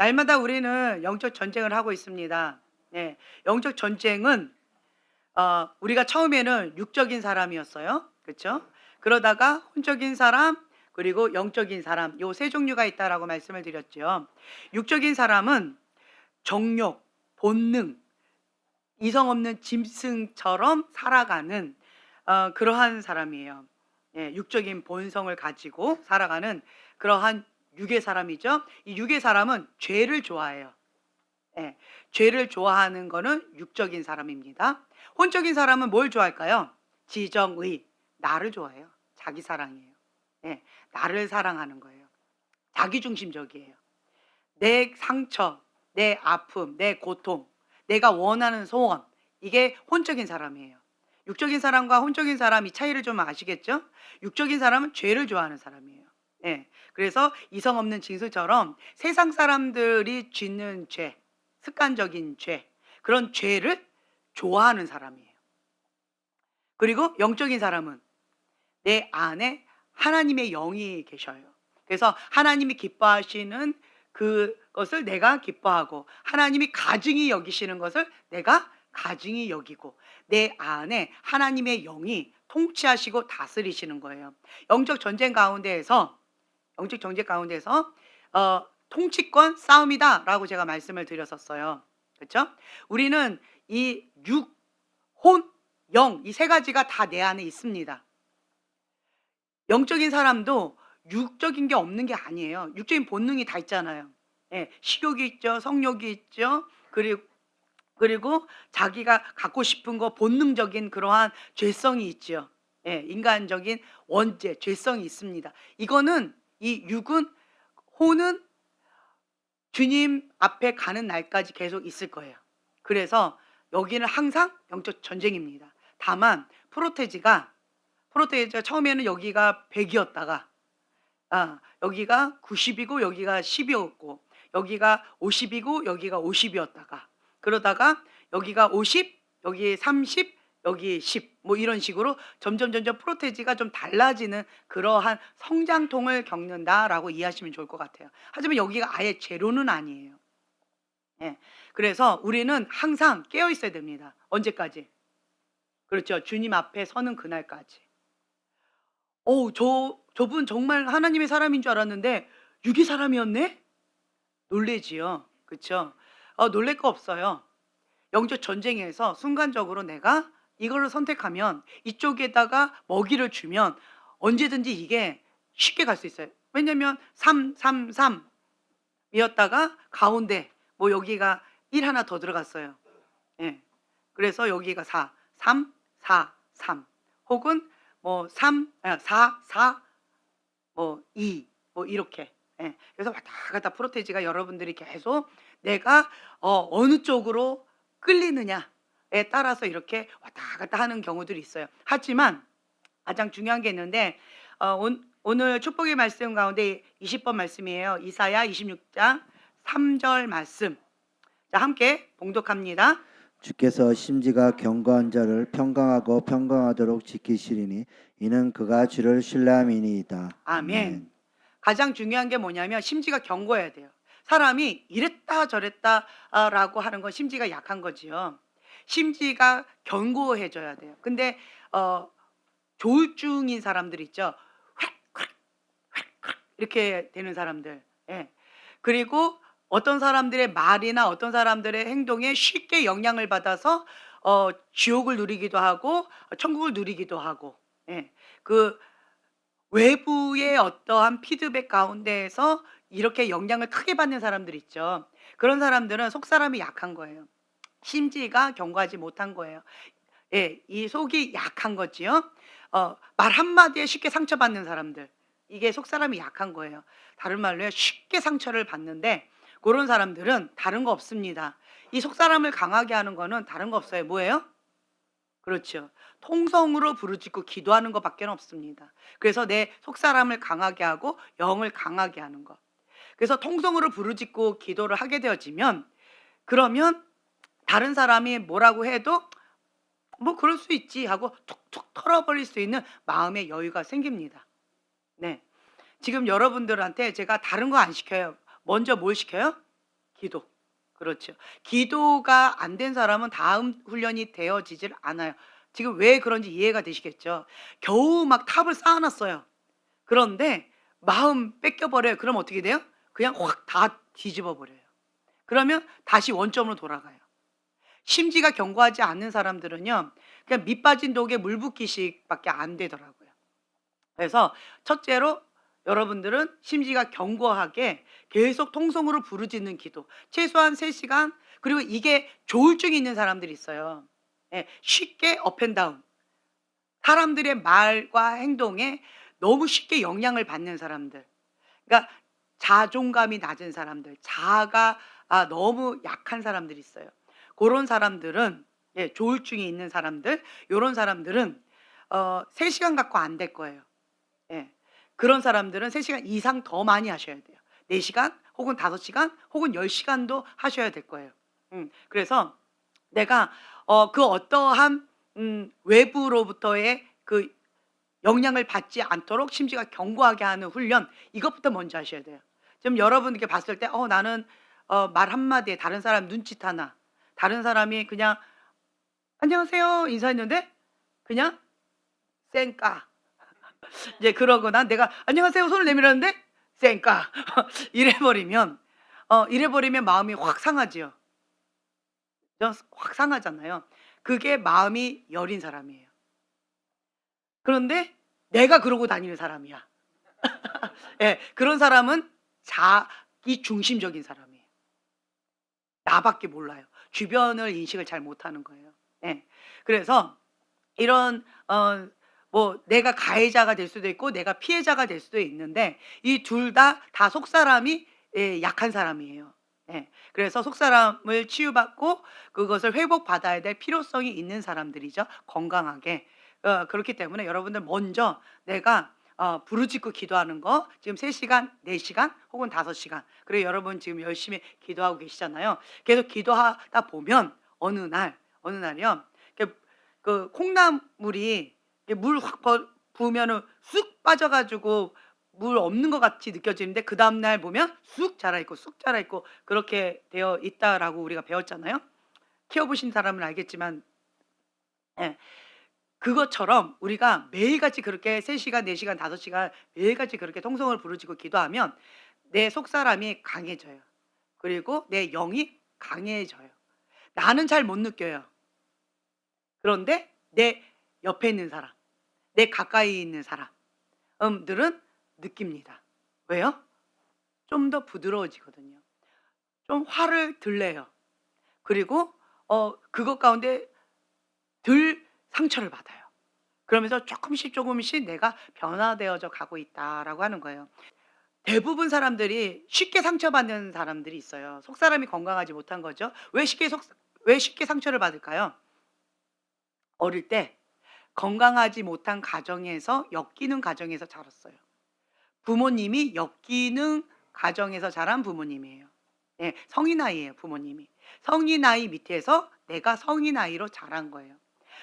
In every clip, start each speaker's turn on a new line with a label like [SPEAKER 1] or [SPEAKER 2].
[SPEAKER 1] 날마다 우리는 영적 전쟁을 하고 있습니다. 네. 영적 전쟁은 우리가 처음에는 육적인 사람이었어요. 그렇죠? 그러다가 혼적인 사람 그리고 영적인 사람 요 세 종류가 있다라고 말씀을 드렸죠. 육적인 사람은 정욕, 본능, 이성 없는 짐승처럼 살아가는 그러한 사람이에요. 예, 육적인 본성을 가지고 살아가는 그러한 육의 사람이죠. 이 육의 사람은 죄를 좋아해요. 예, 죄를 좋아하는 거는 육적인 사람입니다. 혼적인 사람은 뭘 좋아할까요? 지정의, 나를 좋아해요. 자기 사랑이에요. 예, 나를 사랑하는 거예요. 자기중심적이에요. 내 상처, 내 아픔, 내 고통, 내가 원하는 소원, 이게 혼적인 사람이에요. 육적인 사람과 혼적인 사람 이 차이를 좀 아시겠죠? 육적인 사람은 죄를 좋아하는 사람이에요. 예. 그래서 이성 없는 짐승처럼 세상 사람들이 짓는 죄, 습관적인 죄, 그런 죄를 좋아하는 사람이에요. 그리고 영적인 사람은 내 안에 하나님의 영이 계셔요. 그래서 하나님이 기뻐하시는 그것을 내가 기뻐하고 하나님이 가증히 여기시는 것을 내가 가증히 여기고 내 안에 하나님의 영이 통치하시고 다스리시는 거예요. 영적 전쟁 가운데에서 통치권 싸움이다라고 제가 말씀을 드렸었어요. 그렇죠? 우리는 이 육, 혼, 영 이 세 가지가 다 내 안에 있습니다. 영적인 사람도 육적인 게 없는 게 아니에요. 육적인 본능이 다 있잖아요. 예, 식욕이 있죠. 성욕이 있죠. 그리고 자기가 갖고 싶은 거 본능적인 그러한 죄성이 있죠. 예, 인간적인 원죄, 죄성이 있습니다. 이거는 이 육은 혼은 주님 앞에 가는 날까지 계속 있을 거예요. 그래서 여기는 항상 영적 전쟁입니다. 다만 프로테지가 처음에는 여기가 100이었다가 여기가 90이고 여기가 10이었고 여기가 50이고 여기가 50이었다가 그러다가 여기가 50, 여기 30, 여기 10 뭐 이런 식으로 점점 프로테지가 좀 달라지는 그러한 성장통을 겪는다라고 이해하시면 좋을 것 같아요. 하지만 여기가 아예 제로는 아니에요. 예. 그래서 우리는 항상 깨어 있어야 됩니다. 언제까지? 그렇죠. 주님 앞에 서는 그날까지. 저분 정말 하나님의 사람인 줄 알았는데 육의 사람이었네? 놀래지요. 그쵸? 놀랄 거 없어요. 영적 전쟁에서 순간적으로 내가 이거를 선택하면 이쪽에다가 먹이를 주면 언제든지 이게 쉽게 갈 수 있어요. 왜냐면 3, 3, 3 이었다가 가운데 뭐 여기가 1 하나 더 들어갔어요. 예. 그래서 여기가 4, 3, 4, 3 혹은 뭐 3, 4, 4 뭐 2 뭐 이렇게. 예. 그래서 왔다 갔다 프로테지가 여러분들이 계속 내가 어느 쪽으로 끌리느냐에 따라서 이렇게 왔다 갔다 하는 경우들이 있어요. 하지만 가장 중요한 게 있는데 오늘 축복의 말씀 가운데 20번 말씀이에요. 이사야 26장 3절 말씀. 자, 함께 봉독합니다.
[SPEAKER 2] 주께서 심지가 견고한 자를 평강하고 평강하도록 지키시리니 이는 그가 주를 신뢰함이니이다.
[SPEAKER 1] 아멘. 가장 중요한 게 뭐냐면 심지가 견고해야 돼요. 사람이 이랬다 저랬다 라고 하는 건 심지가 약한 거지요. 심지가 견고해져야 돼요. 근데 조울증인 사람들 있죠. 이렇게 되는 사람들. 예. 그리고 어떤 사람들의 말이나 어떤 사람들의 행동에 쉽게 영향을 받아서 지옥을 누리기도 하고 천국을 누리기도 하고. 예. 그 외부의 어떠한 피드백 가운데에서 이렇게 영향을 크게 받는 사람들 있죠. 그런 사람들은 속사람이 약한 거예요. 심지가 견고하지 못한 거예요. 예, 이 속이 약한 거지요. 말 한마디에 쉽게 상처받는 사람들. 이게 속사람이 약한 거예요. 다른 말로요. 쉽게 상처를 받는데 그런 사람들은 다른 거 없습니다. 이 속사람을 강하게 하는 거는 다른 거 없어요. 뭐예요? 그렇죠. 통성으로 부르짖고 기도하는 것밖에 없습니다. 그래서 내 속사람을 강하게 하고 영을 강하게 하는 것. 그래서 통성으로 부르짖고 기도를 하게 되어지면 그러면 다른 사람이 뭐라고 해도 뭐 그럴 수 있지 하고 툭툭 털어버릴 수 있는 마음의 여유가 생깁니다. 네. 지금 여러분들한테 제가 다른 거 안 시켜요. 먼저 뭘 시켜요? 기도. 그렇죠. 기도가 안 된 사람은 다음 훈련이 되어지질 않아요. 지금 왜 그런지 이해가 되시겠죠? 겨우 막 탑을 쌓아 놨어요. 그런데 마음 뺏겨 버려요. 그럼 어떻게 돼요? 그냥 확 다 뒤집어 버려요. 그러면 다시 원점으로 돌아가요. 심지가 견고하지 않은 사람들은요. 그냥 밑 빠진 독에 물 붓기식밖에 안 되더라고요. 그래서 첫째로 여러분들은 심지가 견고하게 계속 통성으로 부르짖는 기도. 최소한 3시간. 그리고 이게 조울증이 있는 사람들이 있어요. 예, 쉽게 업앤다운. 사람들의 말과 행동에 너무 쉽게 영향을 받는 사람들. 그러니까 자존감이 낮은 사람들, 자아가 너무 약한 사람들이 있어요. 그런 사람들은 예, 조울증이 있는 사람들, 요런 사람들은 3시간 갖고 안 될 거예요. 예. 그런 사람들은 3시간 이상 더 많이 하셔야 돼요. 4시간 혹은 5시간 혹은 10시간도 하셔야 될 거예요. 그래서 내가 그 어떠한 외부로부터의 그 영향을 받지 않도록 심지가 견고하게 하는 훈련, 이것부터 먼저 하셔야 돼요. 지금 여러분 이렇게 봤을 때 나는 말 한마디에 다른 사람 눈짓하나, 다른 사람이 그냥 안녕하세요 인사했는데 그냥 쌩까 이제 그러거나, 내가 안녕하세요 손을 내밀었는데 쌩까 이래 버리면 마음이 확 상하지요. 확 상하잖아요. 그게 마음이 여린 사람이에요. 그런데 내가 그러고 다니는 사람이야. 예, 그런 사람은 자기 중심적인 사람이에요. 나밖에 몰라요. 주변을 인식을 잘 못하는 거예요. 예. 그래서 이런 뭐 내가 가해자가 될 수도 있고 내가 피해자가 될 수도 있는데, 이 둘 다 속사람이 약한 사람이에요. 예. 그래서 속사람을 치유받고 그것을 회복받아야 될 필요성이 있는 사람들이죠, 건강하게. 그렇기 때문에 여러분들 먼저 내가 부르짖고 기도하는 거 지금 3시간, 4시간 혹은 5시간, 그리고 여러분 지금 열심히 기도하고 계시잖아요. 계속 기도하다 보면 어느 날이요. 그 콩나물이 물 확 부으면은 쑥 빠져 가지고 물 없는 것 같이 느껴지는데, 그다음 날 보면 쑥 자라 있고 쑥 자라 있고 그렇게 되어 있다라고 우리가 배웠잖아요. 키워 보신 사람은 알겠지만, 예. 그것처럼 우리가 매일같이 그렇게 3시간, 4시간, 5시간 매일같이 그렇게 통성을 부르짖고 기도하면 내 속사람이 강해져요. 그리고 내 영이 강해져요. 나는 잘 못 느껴요. 그런데 내 옆에 있는 사람, 내 가까이 있는 사람들은 느낍니다. 왜요? 좀 더 부드러워지거든요. 좀 화를 덜 내요. 그리고 그것 가운데 덜 상처를 받아요. 그러면서 조금씩 내가 변화되어져 가고 있다라고 하는 거예요. 대부분 사람들이 쉽게 상처받는 사람들이 있어요. 속사람이 건강하지 못한 거죠. 왜 쉽게 상처를 받을까요? 어릴 때 건강하지 못한 가정에서, 엮이는 가정에서 자랐어요. 부모님이 엮이는 가정에서 자란 부모님이에요. 예, 성인 아이예요, 부모님이. 성인 아이 밑에서 내가 성인 아이로 자란 거예요.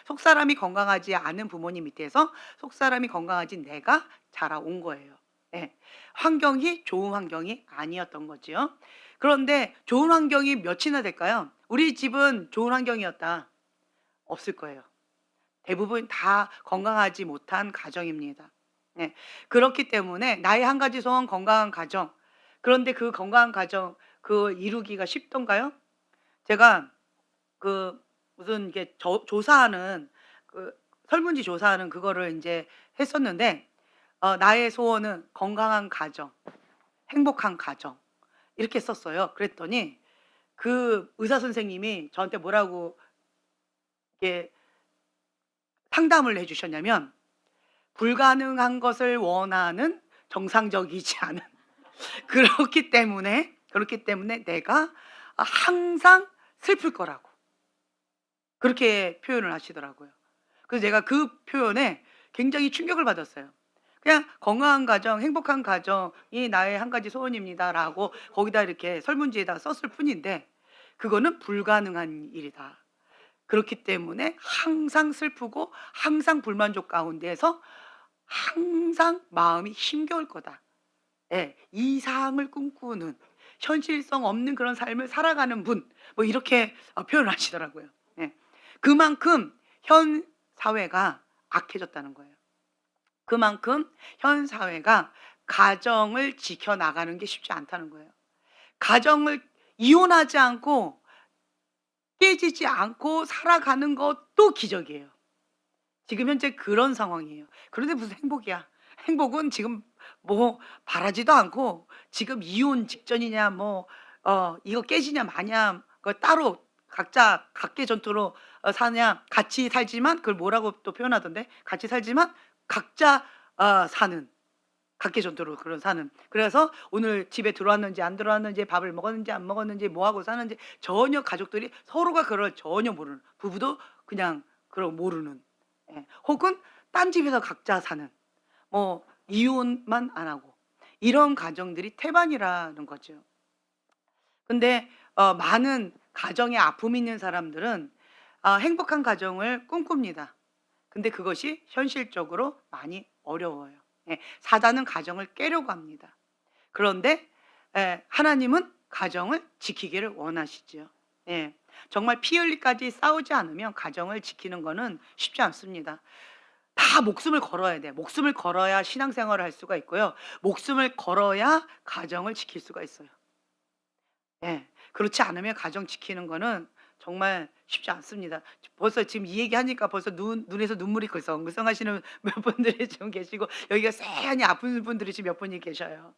[SPEAKER 1] 속사람이 건강하지 않은 부모님 밑에서 속사람이 건강하지 내가 자라온 거예요. 예. 환경이 좋은 환경이 아니었던 거지요. 그런데 좋은 환경이 몇이나 될까요? 우리 집은 좋은 환경이었다. 없을 거예요. 대부분 다 건강하지 못한 가정입니다. 네. 그렇기 때문에 나의 한 가지 소원, 건강한 가정. 그런데 그 건강한 가정 이루기가 쉽던가요? 제가 그 무슨 이게 조사하는 그 설문지 조사하는 그거를 인제 했었는데, 나의 소원은 건강한 가정, 행복한 가정, 이렇게 썼어요. 그랬더니 그 의사 선생님이 저한테 뭐라고 이렇게 상담을 해 주셨냐면, 불가능한 것을 원하는 정상적이지 않은 그렇기 때문에 내가 항상 슬플 거라고 그렇게 표현을 하시더라고요. 그래서 제가 그 표현에 굉장히 충격을 받았어요. 그냥 "건강한 가정, 행복한 가정이 나의 한 가지 소원입니다."라고 거기다 이렇게 설문지에다 썼을 뿐인데, 그거는 불가능한 일이다. 그렇기 때문에 항상 슬프고 항상 불만족 가운데에서 항상 마음이 힘겨울 거다. 예. 이상을 꿈꾸는, 현실성 없는 그런 삶을 살아가는 분, 뭐 이렇게 표현을 하시더라고요. 예. 그만큼 현 사회가 악해졌다는 거예요. 그만큼 현 사회가 가정을 지켜나가는 게 쉽지 않다는 거예요. 가정을 이혼하지 않고 깨지지 않고 살아가는 것도 기적이에요. 지금 현재 그런 상황이에요. 그런데 무슨 행복이야. 행복은 지금 뭐 바라지도 않고 지금 이혼 직전이냐 뭐 이거 깨지냐 마냐 그 따로 각자 각계 전투로 사냐 같이 살지만 그걸 뭐라고 또 표현하던데 같이 살지만 각자 사는 각계 전투로 그런 사는. 그래서 오늘 집에 들어왔는지 안 들어왔는지 밥을 먹었는지 안 먹었는지 뭐 하고 사는지 전혀 가족들이 서로가 그걸 전혀 모르는 부부도 그냥 그걸 모르는 예. 혹은 딴 집에서 각자 사는 뭐 이혼만 안 하고 이런 가정들이 태반이라는 거죠. 근데 많은 가정에 아픔이 있는 사람들은 행복한 가정을 꿈꿉니다. 근데 그것이 현실적으로 많이 어려워요. 예, 사단은 가정을 깨려고 합니다. 그런데 하나님은 가정을 지키기를 원하시죠. 예, 정말 피 흘리까지 싸우지 않으면 가정을 지키는 거는 쉽지 않습니다. 다 목숨을 걸어야 돼. 목숨을 걸어야 신앙생활을 할 수가 있고요. 목숨을 걸어야 가정을 지킬 수가 있어요. 예. 그렇지 않으면 가정 지키는 거는 정말 쉽지 않습니다. 벌써 지금 이 얘기하니까 벌써 눈에서 눈물이 글썽글썽하시는 몇 분들이 좀 계시고 여기가 쎄하니 아픈 분들이 지금 몇 분이 계셔요.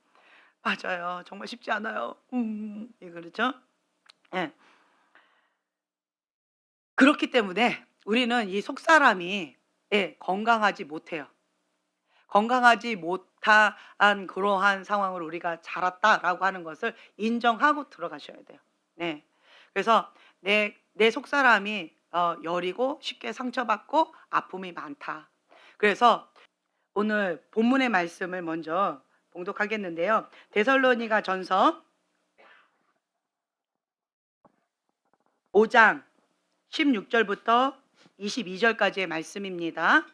[SPEAKER 1] 맞아요. 정말 쉽지 않아요. 예, 그렇죠? 예. 그렇기 때문에 우리는 이 속사람이 건강하지 못해요. 건강하지 못한 그러한 상황으로 우리가 자랐다라고 하는 것을 인정하고 들어가셔야 돼요. 네. 그래서 내 속사람이 여리고 쉽게 상처받고 아픔이 많다. 그래서 오늘 본문의 말씀을 먼저 봉독하겠는데요. 데살로니가 전서 5장 16절부터 22절까지의 말씀입니다.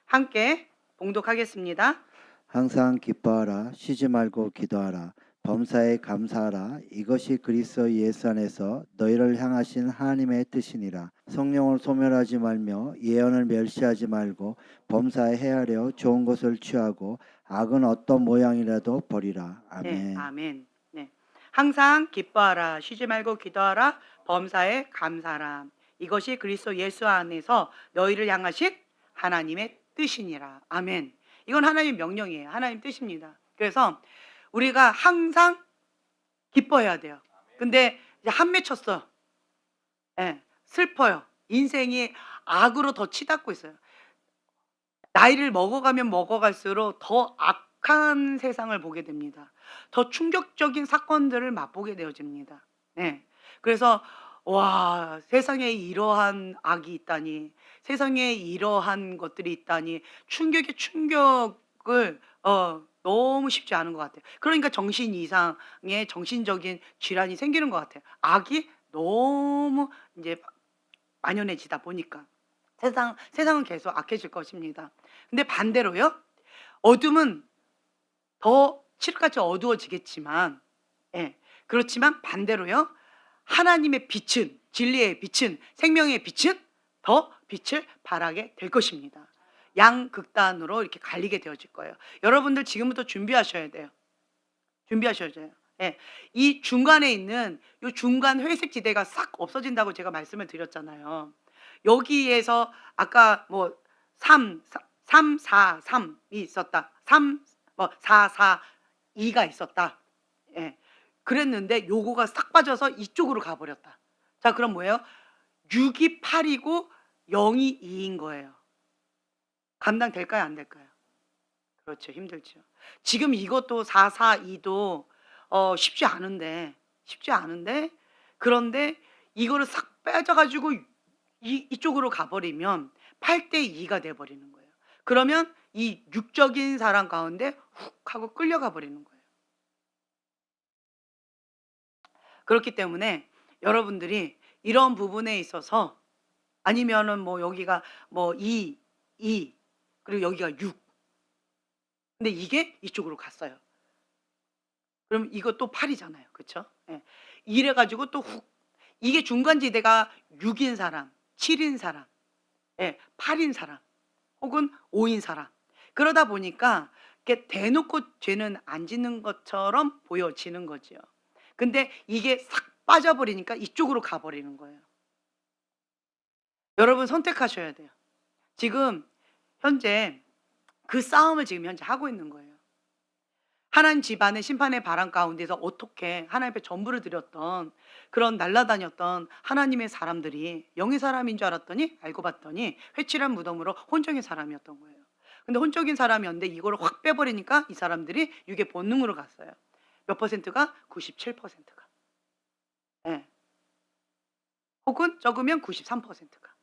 [SPEAKER 1] 함께 봉독하겠습니다.
[SPEAKER 2] 항상 기뻐하라. 쉬지 말고 기도하라. 범사에 감사하라. 이것이 그리스도 예수 안에서 너희를 향하신 하나님의 뜻이니라. 성령을 소멸하지 말며 예언을 멸시하지 말고 범사에 헤아려 좋은 것을 취하고 악은 어떤 모양이라도 버리라.
[SPEAKER 1] 네,
[SPEAKER 2] 아멘.
[SPEAKER 1] 아멘. 네. 항상 기뻐하라. 쉬지 말고 기도하라. 범사에 감사하라. 이것이 그리스도 예수 안에서 너희를 향하신 하나님의 뜻이니라. 아멘. 이건 하나님의 명령이에요. 하나님 뜻입니다. 그래서 우리가 항상 기뻐해야 돼요. 근데 이제 한 맺혔어. 예, 슬퍼요. 인생이 악으로 더 치닫고 있어요. 나이를 먹어가면 먹어갈수록 더 악한 세상을 보게 됩니다. 더 충격적인 사건들을 맛보게 되어집니다. 네. 그래서 와, 세상에 이러한 악이 있다니, 세상에 이러한 것들이 있다니 충격에 충격을 너무 쉽지 않은 것 같아요. 그러니까 정신 이상의 정신적인 질환이 생기는 것 같아요. 악이 너무 이제 만연해지다 보니까 세상은 계속 악해질 것입니다. 근데 반대로요, 어둠은 더 칠흑같이 어두워지겠지만, 예, 그렇지만 반대로요, 하나님의 빛은, 진리의 빛은, 생명의 빛은 더 빛을 발하게 될 것입니다. 양극단으로 이렇게 갈리게 되어질 거예요. 여러분들 지금부터 준비하셔야 돼요. 준비하셔야 돼요. 예, 이 중간에 있는 이 중간 회색 지대가 싹 없어진다고 제가 말씀을 드렸잖아요. 여기에서 아까 뭐 3, 4, 3이 있었다. 4, 4, 2가 있었다. 예. 그랬는데 요거가 싹 빠져서 이쪽으로 가버렸다. 자, 그럼 뭐예요? 6이 8이고 0이 2인 거예요. 감당될까요? 안 될까요? 그렇죠. 힘들죠. 지금 이것도 4, 4, 2도 쉽지 않은데 그런데 이거를 싹 빼져가지고 이쪽으로 가버리면 8대 2가 돼버리는 거예요. 그러면 이 육적인 사람 가운데 훅 하고 끌려가 버리는 거예요. 그렇기 때문에 여러분들이 이런 부분에 있어서 아니면은 뭐 여기가 뭐 2, 그리고 여기가 6. 근데 이게 이쪽으로 갔어요. 그럼 이것도 8이잖아요. 그렇죠? 예. 이래 가지고 또 이게 중간지대가 6인 사람, 7인 사람, 예, 8인 사람 혹은 5인 사람. 그러다 보니까 이렇게 대놓고 죄는 안 짓는 것처럼 보여지는 거죠. 근데 이게 싹 빠져버리니까 이쪽으로 가버리는 거예요. 여러분 선택하셔야 돼요. 지금 현재 그 싸움을 지금 현재 하고 있는 거예요. 하나님 집안의 심판의 바람 가운데서 어떻게 하나님 앞에 전부를 드렸던 그런 날라다녔던 하나님의 사람들이 영의 사람인 줄 알았더니 알고 봤더니 회칠한 무덤으로 혼적인 사람이었던 거예요. 근데 혼적인 사람이었는데 이걸 확 빼버리니까 이 사람들이 육의 본능으로 갔어요. 몇 퍼센트가? 97%가. 예. 혹은 적으면 93%가.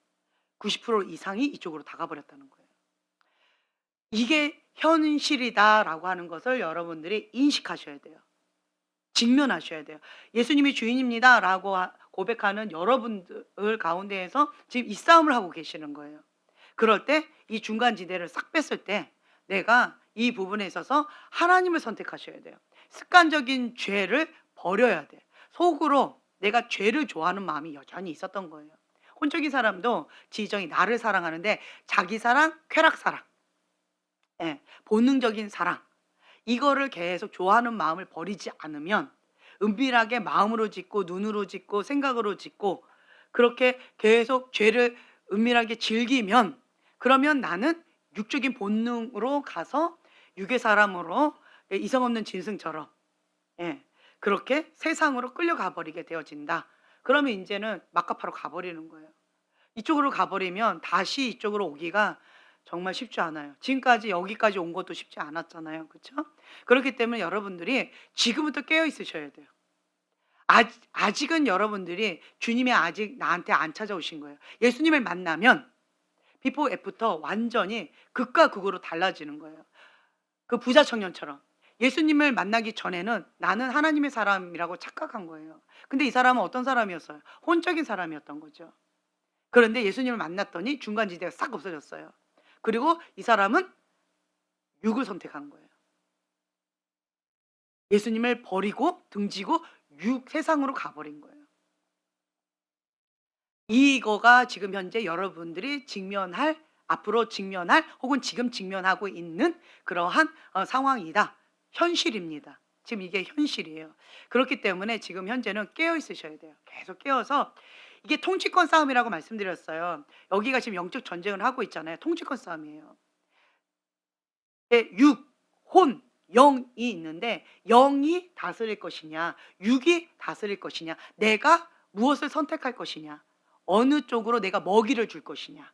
[SPEAKER 1] 90% 이상이 이쪽으로 다 가버렸다는 거예요. 이게 현실이다라고 하는 것을 여러분들이 인식하셔야 돼요. 직면하셔야 돼요. 예수님이 주인입니다라고 고백하는 여러분들 가운데에서 지금 이 싸움을 하고 계시는 거예요. 그럴 때 이 중간지대를 싹 뺐을 때 내가 이 부분에 있어서 하나님을 선택하셔야 돼요. 습관적인 죄를 버려야 돼. 속으로 내가 죄를 좋아하는 마음이 여전히 있었던 거예요. 혼적인 사람도 지정이 나를 사랑하는데 자기 사랑, 쾌락 사랑, 예, 본능적인 사랑, 이거를 계속 좋아하는 마음을 버리지 않으면 은밀하게 마음으로 짓고 눈으로 짓고 생각으로 짓고 그렇게 계속 죄를 은밀하게 즐기면 그러면 나는 육적인 본능으로 가서 육의 사람으로 이성 없는 짐승처럼, 예, 그렇게 세상으로 끌려가 버리게 되어진다. 그러면 이제는 막가파로 가버리는 거예요. 이쪽으로 가버리면 다시 이쪽으로 오기가 정말 쉽지 않아요. 지금까지 여기까지 온 것도 쉽지 않았잖아요. 그렇죠? 그렇기 때문에 여러분들이 지금부터 깨어 있으셔야 돼요. 아직은 여러분들이 주님이 아직 나한테 안 찾아오신 거예요. 예수님을 만나면 비포 애프터 완전히 극과 극으로 달라지는 거예요. 그 부자 청년처럼 예수님을 만나기 전에는 나는 하나님의 사람이라고 착각한 거예요. 근데 이 사람은 어떤 사람이었어요? 혼적인 사람이었던 거죠. 그런데 예수님을 만났더니 중간지대가 싹 없어졌어요. 그리고 이 사람은 육을 선택한 거예요. 예수님을 버리고 등지고 세상으로 가버린 거예요. 이거가 지금 현재 여러분들이 앞으로 직면할 혹은 지금 직면하고 있는 그러한 상황이다. 현실입니다. 지금 이게 현실이에요. 그렇기 때문에 지금 현재는 깨어 있으셔야 돼요. 계속 깨어서 이게 통치권 싸움이라고 말씀드렸어요. 여기가 지금 영적 전쟁을 하고 있잖아요. 통치권 싸움이에요. 육, 혼, 영이 있는데 영이 다스릴 것이냐, 육이 다스릴 것이냐, 내가 무엇을 선택할 것이냐, 어느 쪽으로 내가 먹이를 줄 것이냐,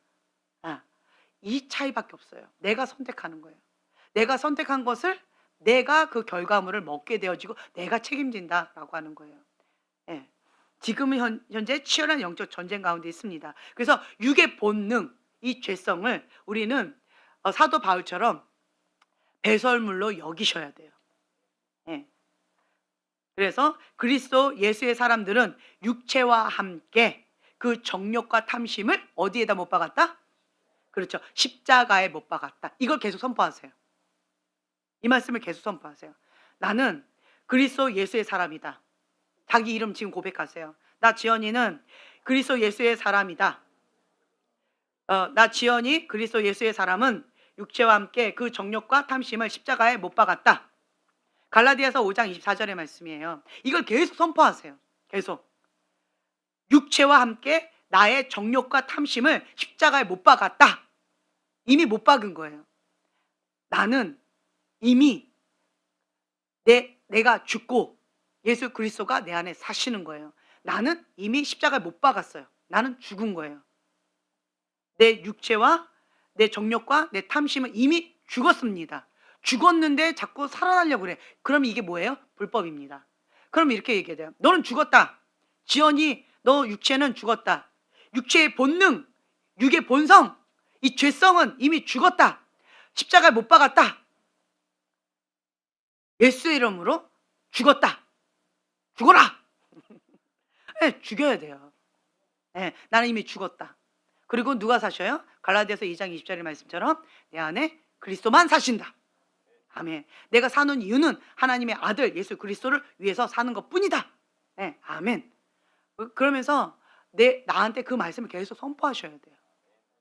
[SPEAKER 1] 이 차이밖에 없어요. 내가 선택하는 거예요. 내가 선택한 것을 내가 그 결과물을 먹게 되어지고 내가 책임진다라고 하는 거예요. 예. 지금은 현재 치열한 영적 전쟁 가운데 있습니다. 그래서 육의 본능, 이 죄성을 우리는 사도 바울처럼 배설물로 여기셔야 돼요. 예. 그래서 그리스도 예수의 사람들은 육체와 함께 그 정욕과 탐심을 어디에다 못 박았다? 그렇죠. 십자가에 못 박았다. 이걸 계속 선포하세요. 이 말씀을 계속 선포하세요. 나는 그리스도 예수의 사람이다. 자기 이름 지금 고백하세요. 나 지연이는 그리스도 예수의 사람이다. 나 지연이 그리스도 예수의 사람은 육체와 함께 그 정욕과 탐심을 십자가에 못 박았다. 갈라디아서 5장 24절의 말씀이에요. 이걸 계속 선포하세요. 계속. 육체와 함께 나의 정욕과 탐심을 십자가에 못 박았다. 이미 못 박은 거예요. 나는 이미 내가 죽고 예수 그리스도가 내 안에 사시는 거예요. 나는 이미 십자가에 못 박았어요. 나는 죽은 거예요. 내 육체와 내 정욕과 내 탐심은 이미 죽었습니다. 죽었는데 자꾸 살아나려고 그래. 그럼 이게 뭐예요? 불법입니다. 그럼 이렇게 얘기해야 돼요. 너는 죽었다. 지연이 너 육체는 죽었다. 육체의 본능, 육의 본성, 이 죄성은 이미 죽었다. 십자가에 못 박았다. 예수의 이름으로 죽었다. 죽어라. 네, 죽여야 돼요. 네, 나는 이미 죽었다. 그리고 누가 사셔요? 갈라디아서 2장 20절의 말씀처럼 내 안에 그리스도만 사신다. 아멘. 내가 사는 이유는 하나님의 아들 예수 그리스도를 위해서 사는 것뿐이다. 네, 아멘. 그러면서 나한테 그 말씀을 계속 선포하셔야 돼요.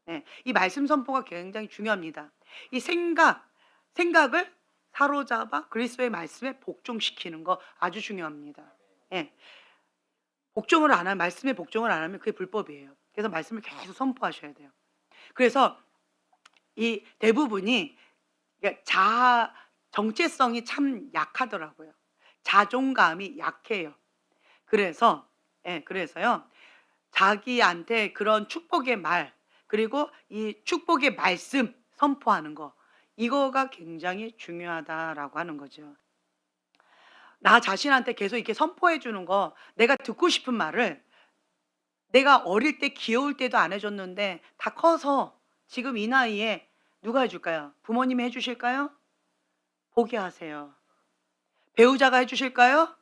[SPEAKER 1] 네, 이 말씀 선포가 굉장히 중요합니다. 이 생각을 사로잡아 그리스도의 말씀에 복종시키는 거 아주 중요합니다. 예, 말씀에 복종을 안 하면 그게 불법이에요. 그래서 말씀을 계속 선포하셔야 돼요. 그래서 이 대부분이 정체성이 참 약하더라고요. 자존감이 약해요. 그래서요. 자기한테 그런 축복의 말, 그리고 이 축복의 말씀 선포하는 거, 이거가 굉장히 중요하다라고 하는 거죠. 나 자신한테 계속 이렇게 선포해 주는 거, 내가 듣고 싶은 말을 내가 어릴 때 귀여울 때도 안 해줬는데 다 커서 지금 이 나이에 누가 해줄까요? 부모님이 해주실까요? 포기하세요. 배우자가 해주실까요?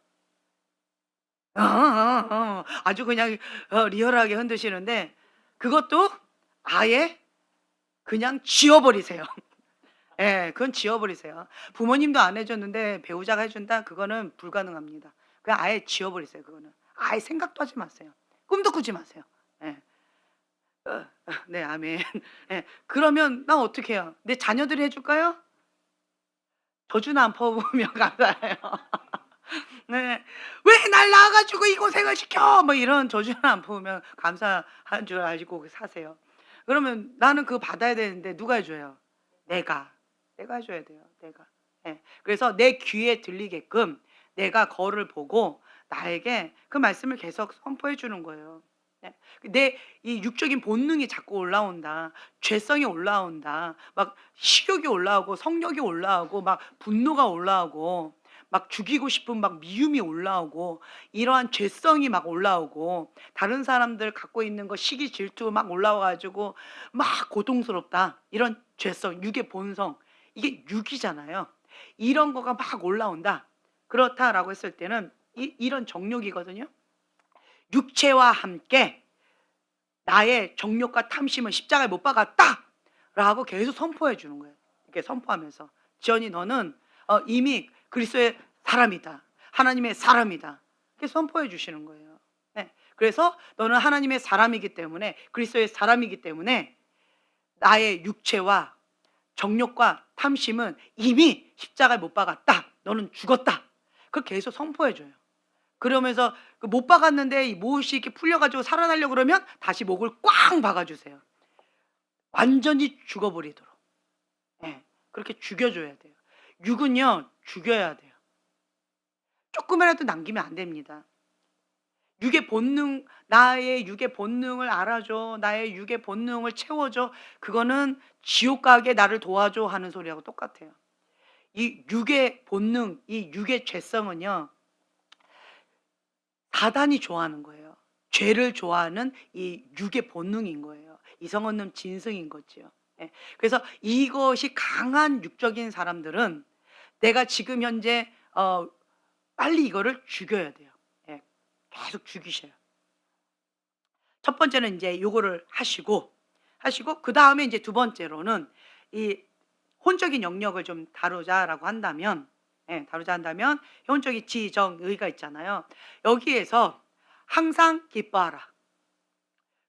[SPEAKER 1] 아주 그냥 리얼하게 흔드시는데 그것도 아예 그냥 지워버리세요. 예, 그건 지워버리세요. 부모님도 안 해줬는데 배우자가 해준다? 그거는 불가능합니다. 그냥 아예 지워버리세요. 그거는 아예 생각도 하지 마세요. 꿈도 꾸지 마세요. 예. 네, 아멘. 예, 그러면 나 어떻게 해요? 내 자녀들이 해줄까요? 저주나 안 퍼부으면 감사해요. 네. 왜 날 낳아가지고 이 고생을 시켜? 뭐 이런 저주나 안 퍼부으면 감사한 줄 알고 사세요. 그러면 나는 그거 받아야 되는데 누가 해줘요? 내가 해줘야 돼요. 내가. 예. 그래서 내 귀에 들리게끔 내가 거울을 보고 나에게 그 말씀을 계속 선포해 주는 거예요. 예. 내 이 육적인 본능이 자꾸 올라온다. 죄성이 올라온다. 막 식욕이 올라오고 성욕이 올라오고 막 분노가 올라오고 막 죽이고 싶은 막 미움이 올라오고 이러한 죄성이 막 올라오고 다른 사람들 갖고 있는 거 시기 질투 막 올라와 가지고 막 고통스럽다. 이런 죄성, 육의 본성. 이게 육이잖아요. 이런 거가 막 올라온다. 그렇다라고 했을 때는 이런 정욕이거든요. 육체와 함께 나의 정욕과 탐심은 십자가에 못 박았다 라고 계속 선포해 주는 거예요. 이렇게 선포하면서 지연이 너는 이미 그리스도의 사람이다. 하나님의 사람이다. 이렇게 선포해 주시는 거예요. 네. 그래서 너는 하나님의 사람이기 때문에 그리스도의 사람이기 때문에 나의 육체와 정욕과 탐심은 이미 십자가에 못 박았다. 너는 죽었다. 그걸 계속 선포해 줘요. 그러면서 못 박았는데 이 못이 이렇게 풀려가지고 살아나려고 그러면 다시 목을 꽝 박아주세요. 완전히 죽어버리도록. 네, 그렇게 죽여줘야 돼요. 육은요, 죽여야 돼요. 조금이라도 남기면 안 됩니다. 육의 본능, 나의 육의 본능을 알아줘. 나의 육의 본능을 채워줘. 그거는 지옥 가게 나를 도와줘 하는 소리하고 똑같아요. 이 육의 본능, 이 육의 죄성은요, 사단이 좋아하는 거예요. 죄를 좋아하는 이 육의 본능인 거예요. 이성 없는 진성인 거죠. 예. 그래서 이것이 강한 육적인 사람들은 내가 지금 현재 빨리 이거를 죽여야 돼요. 예. 계속 죽이셔요. 첫 번째는 이제 요거를 하시고 그 다음에 이제 두 번째로는 이 혼적인 영역을 좀 다루자라고 한다면, 혼적인 지정의가 있잖아요. 여기에서 항상 기뻐하라.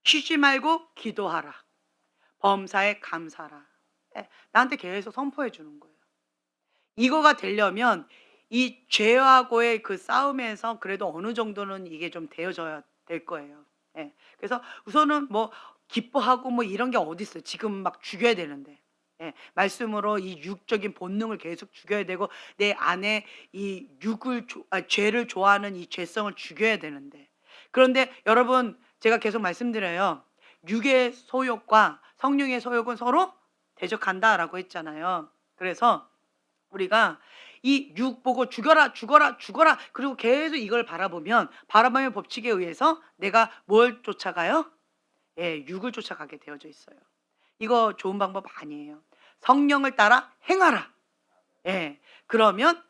[SPEAKER 1] 쉬지 말고 기도하라. 범사에 감사하라. 예, 나한테 계속 선포해 주는 거예요. 이거가 되려면 이 죄하고의 그 싸움에서 그래도 어느 정도는 이게 좀 되어져야 될 거예요. 예, 그래서 우선은 뭐 기뻐하고 뭐 이런 게 어디 있어요. 지금 막 죽여야 되는데. 예, 말씀으로 이 육적인 본능을 계속 죽여야 되고 내 안에 이 죄를 좋아하는 이 죄성을 죽여야 되는데, 그런데 여러분 제가 계속 말씀드려요. 육의 소욕과 성령의 소욕은 서로 대적한다라고 했잖아요. 그래서 우리가 이 육 보고 죽어라 그리고 계속 이걸 바라보면 바라보의 법칙에 의해서 내가 뭘 쫓아가요? 예, 육을 쫓아가게 되어져 있어요. 이거 좋은 방법 아니에요. 성령을 따라 행하라. 예, 그러면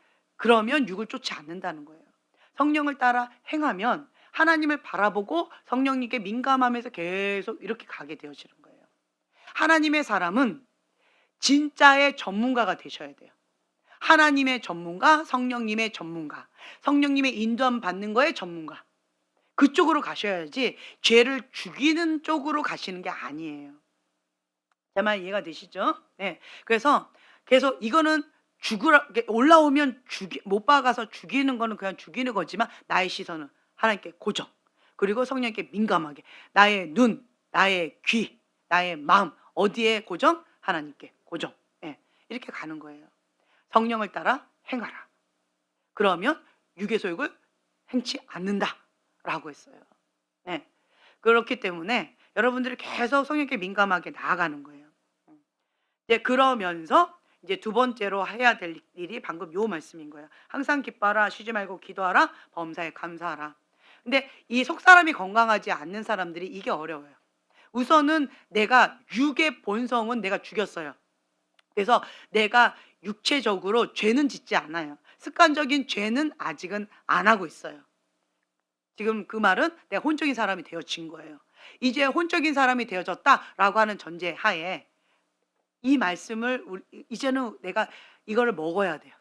[SPEAKER 1] 육을 쫓지 않는다는 거예요. 성령을 따라 행하면 하나님을 바라보고 성령님께 민감하면서 계속 이렇게 가게 되어지는 거예요. 하나님의 사람은 진짜의 전문가가 되셔야 돼요. 하나님의 전문가, 성령님의 전문가, 성령님의 인도함 받는 거에 전문가. 그쪽으로 가셔야지 죄를 죽이는 쪽으로 가시는 게 아니에요. 제 말 이해가 되시죠? 네. 그래서 계속 이거는 죽으라 올라오면 못 박아서 죽이는 거는 그냥 죽이는 거지만 나의 시선은 하나님께 고정. 그리고 성령께 민감하게 나의 눈, 나의 귀, 나의 마음 어디에 고정? 하나님께 고정. 예. 이렇게 가는 거예요. 성령을 따라 행하라. 그러면 육의 소욕을 행치 않는다라고 했어요. 네. 그렇기 때문에 여러분들이 계속 성령께 민감하게 나아가는 거예요. 이제 그러면서 이제 두 번째로 해야 될 일이 방금 요 말씀인 거예요. 항상 기뻐하라, 쉬지 말고 기도하라, 범사에 감사하라. 근데 이 속사람이 건강하지 않는 사람들이 이게 어려워요. 우선은 내가 육의 본성은 내가 죽였어요. 그래서 내가 육체적으로 죄는 짓지 않아요. 습관적인 죄는 아직은 안 하고 있어요. 지금 그 말은 내가 혼적인 사람이 되어진 거예요. 이제 혼적인 사람이 되어졌다라고 하는 전제 하에 이 말씀을 이제는 내가 이거를 먹어야 돼요.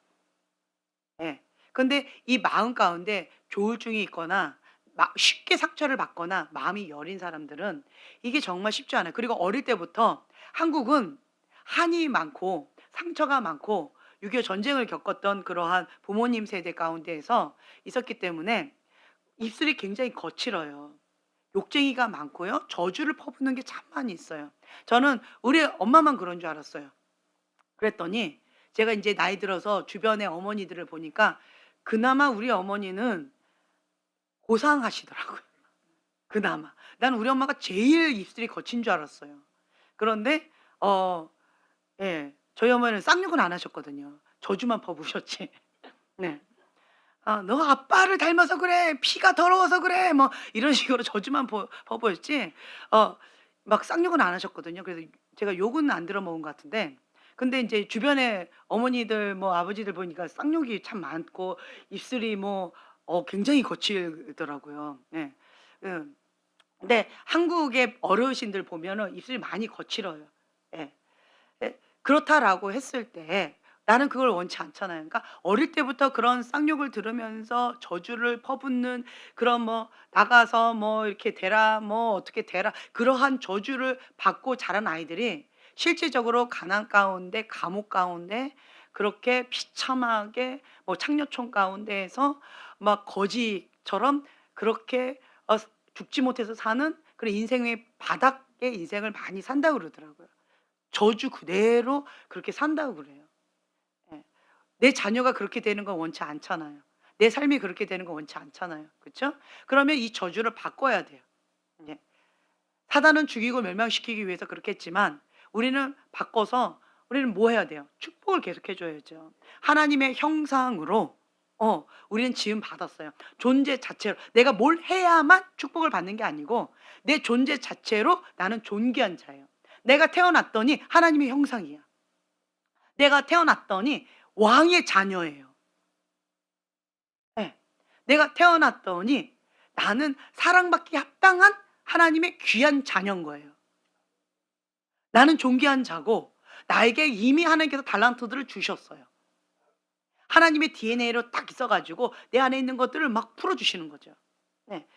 [SPEAKER 1] 예. 근데 이 마음 가운데 조울증이 있거나 쉽게 상처를 받거나 마음이 여린 사람들은 이게 정말 쉽지 않아요. 그리고 어릴 때부터 한국은 한이 많고 상처가 많고 6.25 전쟁을 겪었던 그러한 부모님 세대 가운데에서 있었기 때문에 입술이 굉장히 거칠어요. 욕쟁이가 많고요. 저주를 퍼붓는 게 참 많이 있어요. 저는 우리 엄마만 그런 줄 알았어요. 그랬더니 제가 이제 나이 들어서 주변의 어머니들을 보니까 그나마 우리 어머니는 고상하시더라고요. 그나마. 난 우리 엄마가 제일 입술이 거친 줄 알았어요. 그런데 예. 저희 어머니는 쌍욕은 안 하셨거든요. 저주만 퍼부으셨지. 네. "너 아빠를 닮아서 그래. 피가 더러워서 그래." 뭐 이런 식으로 저주만 퍼부었지 막 쌍욕은 안 하셨거든요. 그래서 제가 욕은 안 들어 먹은 것 같은데 근데 인제 주변에 어머니들 뭐 아버지들 보니까 쌍욕이 참 많고 입술이 뭐 굉장히 거칠더라고요. 네. 음. 근데 한국의 어르신들 보면은 입술이 많이 거칠어요. 예. 예. 그렇다라고 했을 때 나는 그걸 원치 않잖아요. 그러니까 어릴 때부터 그런 쌍욕을 들으면서 저주를 퍼붓는 그런 뭐 나가서 뭐 이렇게 되라 뭐 어떻게 되라 그러한 저주를 받고 자란 아이들이 실질적으로 가난 가운데 감옥 가운데 그렇게 비참하게 뭐 창녀촌 가운데에서 막 거지처럼 그렇게 죽지 못해서 사는 그런 인생의 바닥의 인생을 많이 산다고 그러더라고요. 저주 그대로 그렇게 산다고 그래요. 예. 내 자녀가 그렇게 되는 건 원치 않잖아요. 내 삶이 그렇게 되는 건 원치 않잖아요. 그쵸? 그러면 이 저주를 바꿔야 돼요. 예. 사단은 죽이고 멸망시키기 위해서 그렇게 했지만 우리는 바꿔서 우리는 뭐 해야 돼요? 축복을 계속해 줘야죠. 하나님의 형상으로 우리는 지음 받았어요. 존재 자체로 내가 뭘 해야만 축복을 받는 게 아니고 내 존재 자체로 나는 존귀한 자예요. 내가 태어났더니 하나님의 형상이야. 내가 태어났더니 왕의 자녀예요. 예. 내가 태어났더니 나는 사랑받기 합당한 하나님의 귀한 자녀인 거예요. 나는 존귀한 자고 나에게 이미 하나님께서 달란트들을 주셨어요. 하나님의 DNA로 딱 있어 가지고 내 안에 있는 것들을 막 풀어 주시는 거죠. 네.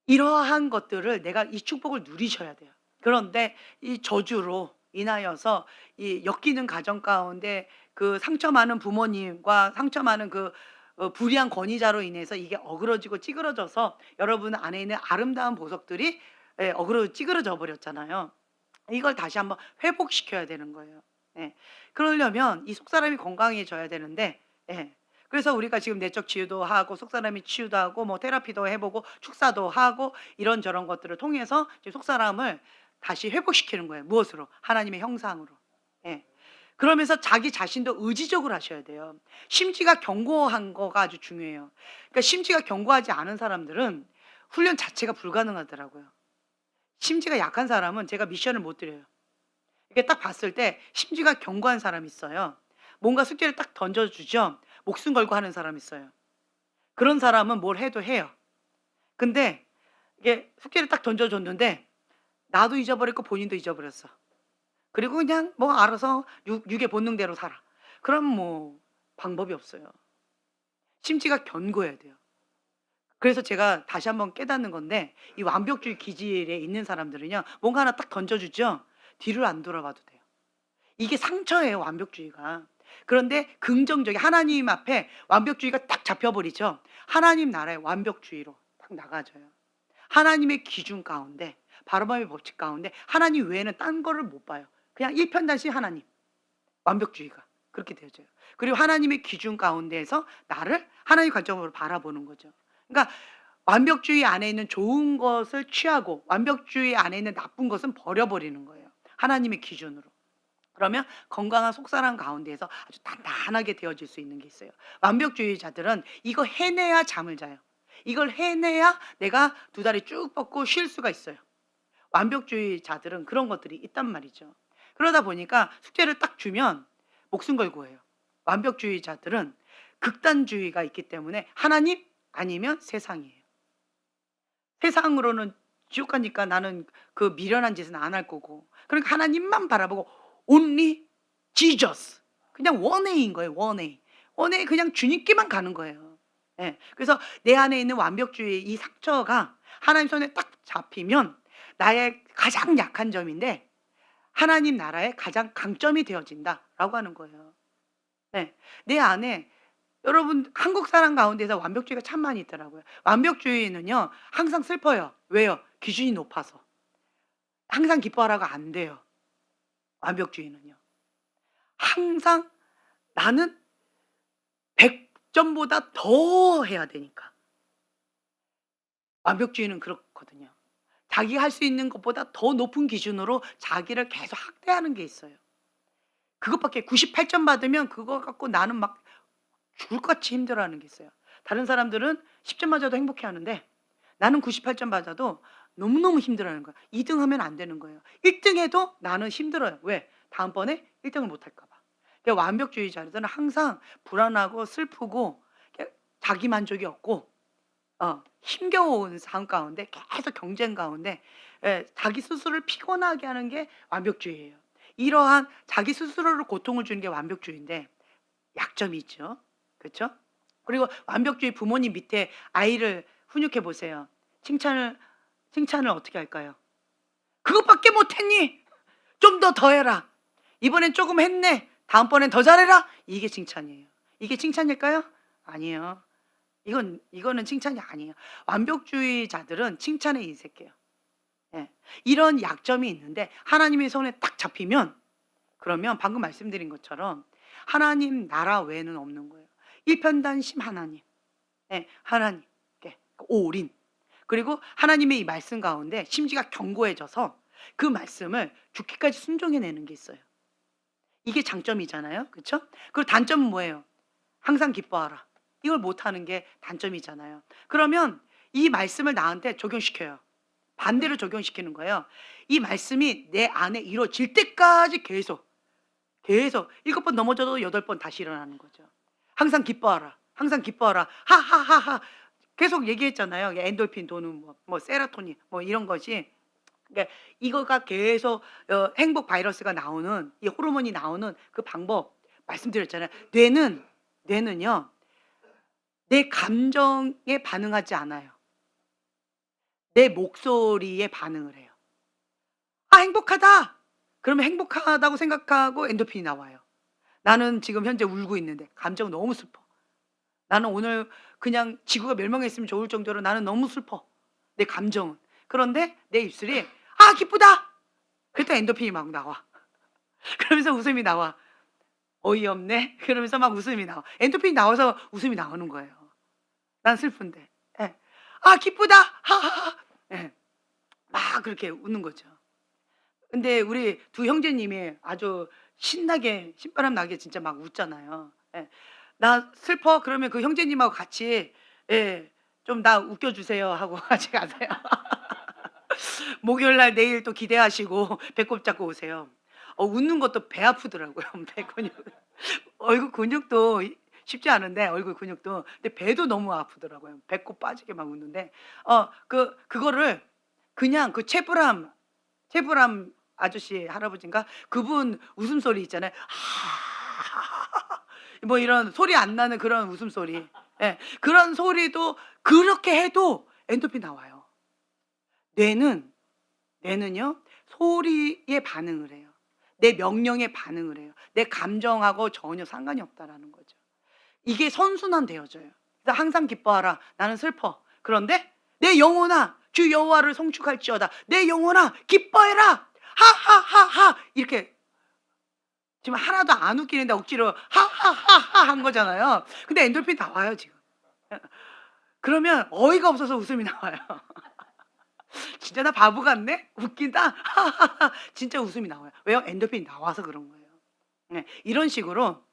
[SPEAKER 1] 이러한 것들을 내가 이 축복을 누리셔야 돼요. 그런데 이 저주로 인하여서 이 엮이는 가정 가운데 그 상처 많은 부모님과 상처 많은 그 불의한 권위자로 인해서 이게 어그러지고 찌그러져서 여러분 안에 있는 아름다운 보석들이 찌그러져 버렸잖아요. 이걸 다시 한번 회복시켜야 되는 거예요. 예. 그러려면 이 속사람이 건강해져야 되는데 예. 그래서 우리가 지금 내적 치유도 하고 속사람이 치유도 하고 뭐 테라피도 해 보고 축사도 하고 이런저런 것들을 통해서 이제 속사람을 다시 회복시키는 거예요. 무엇으로? 하나님의 형상으로. 예. 그러면서 자기 자신도 의지적으로 하셔야 돼요. 심지가 견고한 거가 아주 중요해요. 그러니까 심지가 견고하지 않은 사람들은 훈련 자체가 불가능하더라고요. 심지가 약한 사람은 제가 미션을 못 드려요. 이게 딱 봤을 때 심지가 견고한 사람이 있어요. 뭔가 숙제를 딱 던져주죠. 목숨 걸고 하는 사람이 있어요. 그런 사람은 뭘 해도 해요. 근데 이게 숙제를 딱 던져줬는데 나도 잊어버렸고 본인도 잊어버렸어. 그리고 그냥 뭐 알아서 육의 본능대로 살아. 그럼 뭐 방법이 없어요. 심지가 견고해야 돼요. 그래서 제가 다시 한번 깨닫는 건데 이 완벽주의 기질에 있는 사람들은요. 뭔가 하나 딱 던져주죠. 뒤를 안 돌아봐도 돼요. 이게 상처예요, 완벽주의가. 그런데 긍정적인 하나님 앞에 완벽주의가 딱 잡혀버리죠. 하나님 나라의 완벽주의로 딱 나가져요. 하나님의 기준 가운데, 바로바의 법칙 가운데 하나님 외에는 딴 거를 못 봐요. 그냥 일편단심 하나님, 완벽주의가 그렇게 되어져요. 그리고 하나님의 기준 가운데에서 나를 하나님 관점으로 바라보는 거죠. 그러니까 완벽주의 안에 있는 좋은 것을 취하고 완벽주의 안에 있는 나쁜 것은 버려버리는 거예요. 하나님의 기준으로. 그러면 건강한 속사람 가운데에서 아주 단단하게 되어질 수 있는 게 있어요. 완벽주의자들은 이거 해내야 잠을 자요. 이걸 해내야 내가 두 다리 쭉 뻗고 쉴 수가 있어요. 완벽주의자들은 그런 것들이 있단 말이죠. 그러다 보니까 숙제를 딱 주면 목숨 걸고 해요. 완벽주의자들은 극단주의가 있기 때문에 하나님 아니면 세상이에요. 세상으로는 지옥 가니까 나는 그 미련한 짓은 안 할 거고, 그러니까 하나님만 바라보고 only Jesus, 그냥 원웨이인 거예요. 원웨이 그냥 주님께만 가는 거예요. 예. 그래서 내 안에 있는 완벽주의 이 상처가 하나님 손에 딱 잡히면 나의 가장 약한 점인데 하나님 나라의 가장 강점이 되어진다라고 하는 거예요. 네. 내 안에 여러분 한국 사람 가운데서 완벽주의가 참 많이 있더라고요. 완벽주의는요 항상 슬퍼요. 왜요? 기준이 높아서. 항상 기뻐하라가 안 돼요. 완벽주의는요. 항상 나는 100점보다 더 해야 되니까. 완벽주의는 그렇거든요. 자기가 할 수 있는 것보다 더 높은 기준으로 자기를 계속 학대하는 게 있어요. 그것밖에 98점 받으면 그거 갖고 나는 막 죽을 것 같이 힘들어하는 게 있어요. 다른 사람들은 10점 맞아도 행복해하는데 나는 98점 맞아도 너무너무 힘들어하는 거야. 2등 하면 안 되는 거예요. 1등 해도 나는 힘들어요. 왜? 다음번에 1등을 못 할까 봐. 그러니까 완벽주의자들은 항상 불안하고 슬프고 자기 만족이 없고 힘겨운 삶 가운데 계속 경쟁 가운데 자기 스스로를 피곤하게 하는 게 완벽주의예요. 이러한 자기 스스로를 고통을 주는 게 완벽주의인데 약점이 있죠. 그렇죠? 그리고 완벽주의 부모님 밑에 아이를 훈육해 보세요. 칭찬을 어떻게 할까요? 그것밖에 못했니? 좀 더 해라. 이번엔 조금 했네. 다음번엔 더 잘해라. 이게 칭찬이에요. 이게 칭찬일까요? 아니에요. 이거는 칭찬이 아니에요. 완벽주의자들은 칭찬에 인색해요. 예. 이런 약점이 있는데 하나님의 손에 딱 잡히면 그러면 방금 말씀드린 것처럼 하나님 나라 외에는 없는 거예요. 일편단심 하나님. 예. 하나님. 올인. 그리고 하나님의 이 말씀 가운데 심지가 견고해져서 그 말씀을 죽기까지 순종해내는 게 있어요. 이게 장점이잖아요. 그렇죠? 그리고 단점은 뭐예요? 항상 기뻐하라. 이걸 못하는 게 단점이잖아요. 그러면 이 말씀을 나한테 적용시켜요. 반대로 적용시키는 거예요. 이 말씀이 내 안에 이루어질 때까지 계속 7번 넘어져도 8번 다시 일어나는 거죠. 항상 기뻐하라. 항상 기뻐하라. 하하하하. 계속 얘기했잖아요. 엔돌핀 도는 뭐 세로토닌 뭐 이런 것이. 그러니까 이거가 계속 행복 바이러스가 나오는 이 호르몬이 나오는 그 방법 말씀드렸잖아요. 뇌는요. 내 감정에 반응하지 않아요. 내 목소리에 반응을 해요. 아, 행복하다. 그러면 행복하다고 생각하고 엔도핀이 나와요. 나는 지금 현재 울고 있는데 감정은 너무 슬퍼. 나는 오늘 그냥 지구가 멸망했으면 좋을 정도로 나는 너무 슬퍼. 내 감정은. 그런데 내 입술이 아, 기쁘다. 그때 엔도핀이 막 나와. 그러면서 웃음이 나와. 어이없네. 그러면서 막 웃음이 나와. 엔도핀이 나와서 웃음이 나오는 거예요. 난 슬픈데. 예. 아, 기쁘다. 하하하. 예. 막 그렇게 웃는 거죠. 근데 우리 두 형제님이 아주 신나게 신바람 나게 진짜 막 웃잖아요. 예. 나 슬퍼? 그러면 그 형제님하고 같이 좀 나 웃겨주세요 하고 같이 가세요. 목요일 날 내일 또 기대하시고 배꼽 잡고 오세요. 웃는 것도 배 아프더라고요. 배 근육. 얼굴 근육도 쉽지 않은데 얼굴 근육도. 근데 배도 너무 아프더라고요. 배꼽 빠지게 막 웃는데 그거를 그냥 그 체브람 아저씨 할아버지인가 그분 웃음소리 있잖아요. 뭐 이런 소리 안 나는 그런 웃음소리. 예. 그런 소리도 그렇게 해도 엔도르핀 나와요. 뇌는요. 소리에 반응을 해요. 내 명령에 반응을 해요. 내 감정하고 전혀 상관이 없다라는 거죠. 이게 선순환되어져요. 그래서 항상 기뻐하라. 나는 슬퍼. 그런데 내 영혼아 주 여호와를 송축할지어다. 내 영혼아 기뻐해라. 하하하하 이렇게 지금 하나도 안 웃기는데 억지로 하하하하 한 거잖아요. 근데 엔돌핀 나와요 지금. 그러면 어이가 없어서 웃음이 나와요. 진짜 나 바보 같네? 웃긴다? 하하하 진짜 웃음이 나와요. 왜요? 엔돌핀이 나와서 그런 거예요. 네, 이런 식으로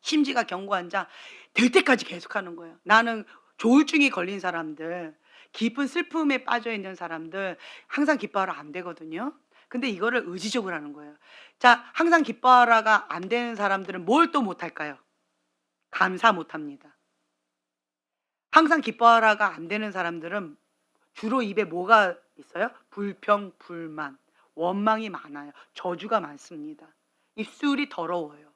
[SPEAKER 1] 심지가 견고한 자 될 때까지 계속하는 거예요. 나는 조울증이 걸린 사람들, 깊은 슬픔에 빠져 있는 사람들 항상 기뻐하라 안 되거든요. 근데 이거를 의지적으로 하는 거예요. 자, 항상 기뻐하라가 안 되는 사람들은 뭘 또 못할까요? 감사 못합니다. 항상 기뻐하라가 안 되는 사람들은 주로 입에 뭐가 있어요? 불평, 불만, 원망이 많아요. 저주가 많습니다. 입술이 더러워요.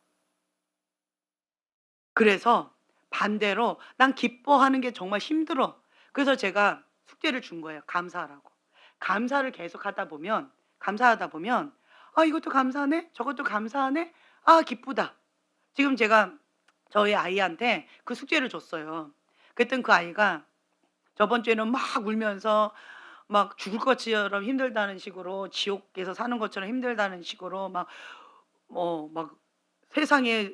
[SPEAKER 1] 그래서 반대로 난 기뻐하는 게 정말 힘들어. 그래서 제가 숙제를 준 거예요. 감사하라고. 감사를 계속 하다 보면 감사하다 보면 아 이것도 감사하네. 저것도 감사하네. 아 기쁘다. 지금 제가 저희 아이한테 그 숙제를 줬어요. 그랬더니 그 아이가 저번 주에는 막 울면서 막 죽을 것처럼 힘들다는 식으로 지옥에서 사는 것처럼 힘들다는 식으로 막 세상에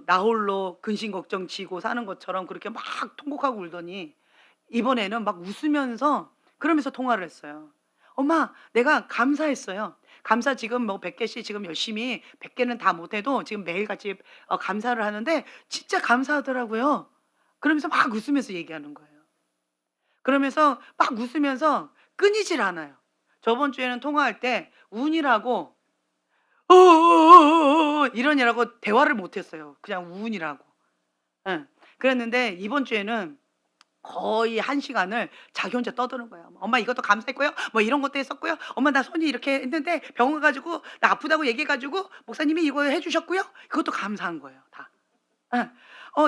[SPEAKER 1] 나 홀로 근심 걱정 지고 사는 것처럼 그렇게 막 통곡하고 울더니 이번에는 막 웃으면서 그러면서 통화를 했어요. "엄마 내가 감사했어요. 감사 지금 뭐 100 개씩 지금 열심히 100 개는 다 못 해도 지금 매일같이 감사를 하는데 진짜 감사하더라고요." 그러면서 막 웃으면서 얘기하는 거예요. 그러면서 막 웃으면서 끊이질 않아요. 저번 주에는 통화할 때 운이라고 이러느라고 대화를 못 했어요. 그냥 운이라고. 예. 그랬는데 이번 주에는 거의 1 시간을 자기 혼자 떠드는 거예요. "엄마 이것도 감사했고요. 뭐 이런 것도 했었고요. 엄마 나 손이 이렇게 했는데 병원 가 가지고 나 아프다고 얘기해 가지고 목사님이 이거 해 주셨고요." 그것도 감사한 거예요 다. 예.